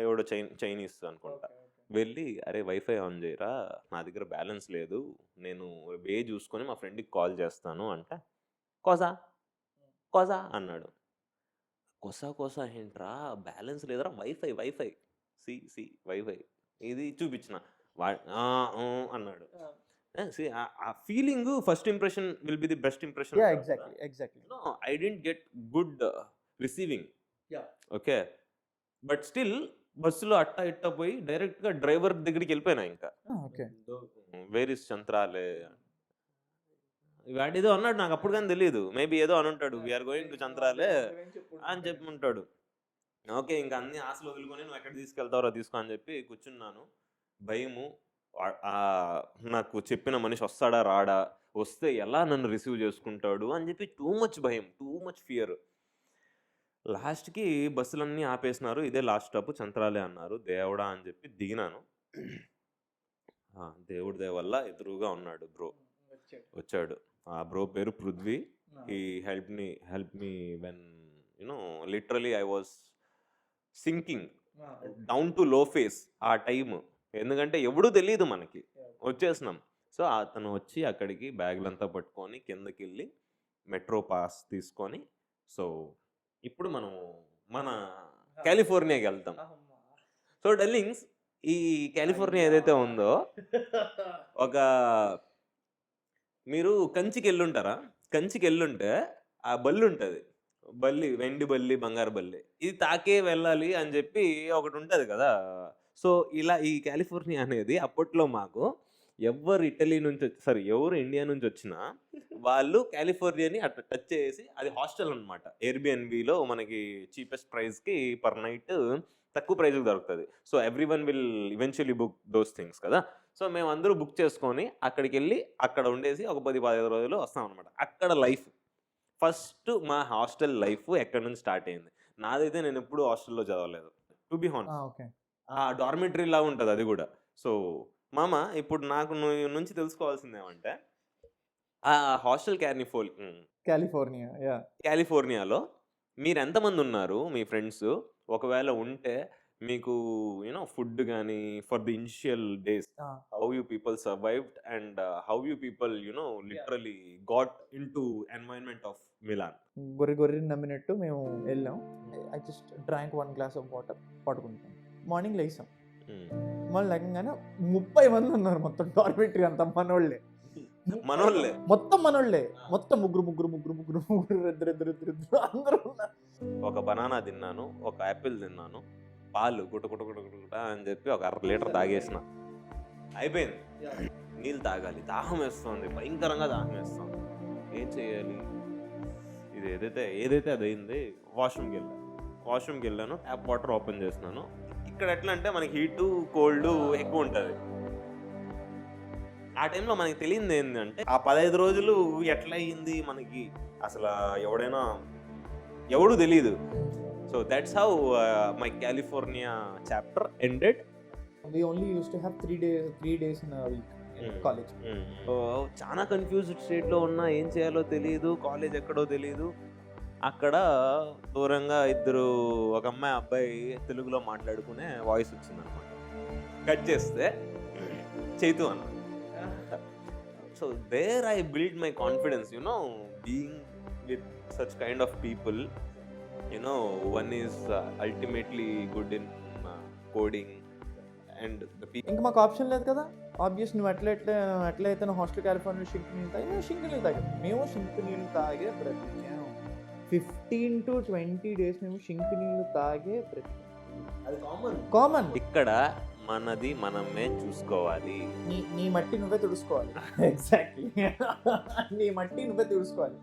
ఎవడో చైనీస్ అనుకుంటా. వెళ్ళి అరే వైఫై ఆన్ చేయరా, నా దగ్గర బ్యాలెన్స్ లేదు, నేను వే చూసుకొని మా ఫ్రెండ్కి కాల్ చేస్తాను అంటే, కోసా అన్నాడు. కోసా ఏంట్రా, బ్యాలెన్స్ లేదరా, వైఫై వైఫై ఇది చూపించిన. అన్నాడు. ఆ feeling, first impression will be the best impression. Exactly. I didn't get good receiving. Okay, but still బస్సులో అట్టా ఇట్టా పోయి డైరెక్ట్గా డ్రైవర్ దగ్గరికి వెళ్ళిపోయినా. ఇంకా వేర్ ఇస్ చంత్రాలే వాడేదో అన్నాడు, నాకు అప్పుడు కానీ తెలియదు. మేబీ ఏదో అని ఉంటాడు, వీఆర్ గోయింగ్ టు చంత్రాలే అని చెప్పి ఉంటాడు. ఓకే, ఇంకా అన్ని ఆశలు వదులుకొని నువ్వు ఎక్కడ తీసుకెళ్తావో తీసుకో అని చెప్పి కూర్చున్నాను. భయము, నాకు చెప్పిన మనిషి వస్తాడా రాడా, వస్తే ఎలా నన్ను రిసీవ్ చేసుకుంటాడు అని చెప్పి టూ మచ్ భయం, టూ మచ్ ఫియర్. లాస్ట్కి బస్సులన్నీ ఆపేసినారు, ఇదే లాస్ట్ స్టాప్ చంత్రాలే అన్నారు. దేవుడా అని చెప్పి దిగినాను. దేవుడి దయ వల్ల ఎదురుగా ఉన్నాడు బ్రో, వచ్చాడు. ఆ బ్రో పేరు Prithvi. He help me when literally I was sinking. Down to లో ఫేస్ ఆ టైం, ఎందుకంటే ఎవడూ తెలియదు మనకి, వచ్చేసినాం. సో అతను వచ్చి అక్కడికి బ్యాగులంతా పట్టుకొని కిందకి వెళ్ళి మెట్రో పాస్ తీసుకొని, సో ఇప్పుడు మనం మన కాలిఫోర్నియాకి వెళ్తాం. సో డల్లింగ్స్, ఈ కాలిఫోర్నియా ఏదైతే ఉందో, ఒక మీరు కంచికి వెళ్ళుంటారా? కంచికి వెళ్ళుంటే ఆ బల్లి ఉంటుంది, బల్లి, వెండి బల్లి, బంగారు బల్లి, ఇది తాకే వెళ్ళాలి అని చెప్పి ఒకటి ఉంటుంది కదా. సో ఇలా ఈ కాలిఫోర్నియా అనేది అప్పట్లో మాకు ఎవరు ఇటలీ నుంచి సారీ ఎవరు ఇండియా నుంచి వచ్చినా వాళ్ళు కాలిఫోర్నియాని అట్లా టచ్ చేసి, అది హాస్టల్ అనమాట. ఎయిర్బిఎన్బిలో మనకి చీపెస్ట్ ప్రైస్కి పర్ నైట్ తక్కువ ప్రైస్కి దొరుకుతుంది. So every one will eventually book those things కదా. సో మేము అందరూ బుక్ చేసుకొని అక్కడికి వెళ్ళి అక్కడ ఉండేసి ఒక 10-15 రోజులు వస్తాం అనమాట. అక్కడ లైఫ్, ఫస్ట్ మా హాస్టల్ లైఫ్ ఎక్కడి నుంచి స్టార్ట్ అయింది. నాదైతే నేను ఎప్పుడు హాస్టల్లో చదవలేదు, టు బి హానెస్ట్. ఓకే. ఆ డార్మిటరీ లాగా ఉంటుంది అది కూడా. సో మామ, ఇప్పుడు నాకు నుంచి తెలుసుకోవాల్సింది ఏమంటే, ఆ హాస్టల్ కాలిఫోర్నియా, యా. కాలిఫోర్నియాలో మీరు ఎంతమంది ఉన్నారు మీ ఫ్రెండ్స్? ఒకవేళ ఉంటే మీకు ఫుడ్ కానీ for the initial days, how you people survived and how you people literally got in to environment of Milan. గొర్రె నమ్మినట్టు మేము వెళ్ళాం. I just drank 1 glass of water, పడుకుంటాం. మార్నింగ్ లేసాం, మళ్ళీ లేకంగానే 30 మంది ఉన్నారు మొత్తం డార్మిటరీ అంతా, మనోళ్ళే మొత్తం మనోళ్ళే, మొత్తం ముగ్గురు ఇద్దరు అందరూ ఉన్నారు. ఒక బనానా తిన్నాను, ఒక యాపిల్ తిన్నాను, పాలు గుట అని చెప్పి ఒక 1/2 లీటర్ తాగేసిన, అయిపోయింది. నీళ్ళు తాగాలి, దాహం వేస్తుంది, భయంకరంగా దాహం వేస్తుంది. ఏం చేయాలి? ఇది ఏదైతే అది అయింది. వాష్రూమ్కి వెళ్ళాను, ట్యాప్ వాటర్ ఓపెన్ చేసినాను. ఇక్కడ ఎట్లా అంటే మనకి హీటు కోల్డ్ ఎక్కువ ఉంటుంది. ఆ టైంలో మనకి తెలియదు ఏంటంటే ఆ 15 రోజులు ఎట్లా అయ్యింది మనకి, అసలు ఎవడు తెలియదు. So that's how my California chapter ended. We only used to have 3 days in a week in college. చాలా కన్ఫ్యూజ్డ్ స్టేట్లో ఉన్నా, ఏం చేయాలో తెలియదు, కాలేజ్ ఎక్కడో తెలియదు. అక్కడ దూరంగా ఒక అమ్మాయి అబ్బాయి తెలుగులో మాట్లాడుకునే వాయిస్ వచ్చిందనమాట. కట్ చేస్తే చైతు అన్న. So there I build my confidence, being with such kind of people. one is ultimately good in coding and the people. ఇంకా మాకు ఆప్షన్ లేదు కదా, ఆబ్వియస్. నువ్వు ఎట్లయితే నువ్వు హాస్టల్ కాలిఫోర్నియా షింక్ నీళ్ళు తాగి, మేము షింక్ నీళ్ళు తాగాం. మేము షింక్ నీళ్ళు తాగే బ్రతికాం. 15 to 20 days మేము షింక్ నీళ్ళు తాగే బ్రతికాం. అది కామన్. ఇక్కడ మనది మనమే చూసుకోవాలి. నీ మట్టి నువ్వే తుడుచుకోవాలి. ఎగ్జాక్ట్లీ. నీ మట్టి నువ్వే తుడుచుకోవాలి.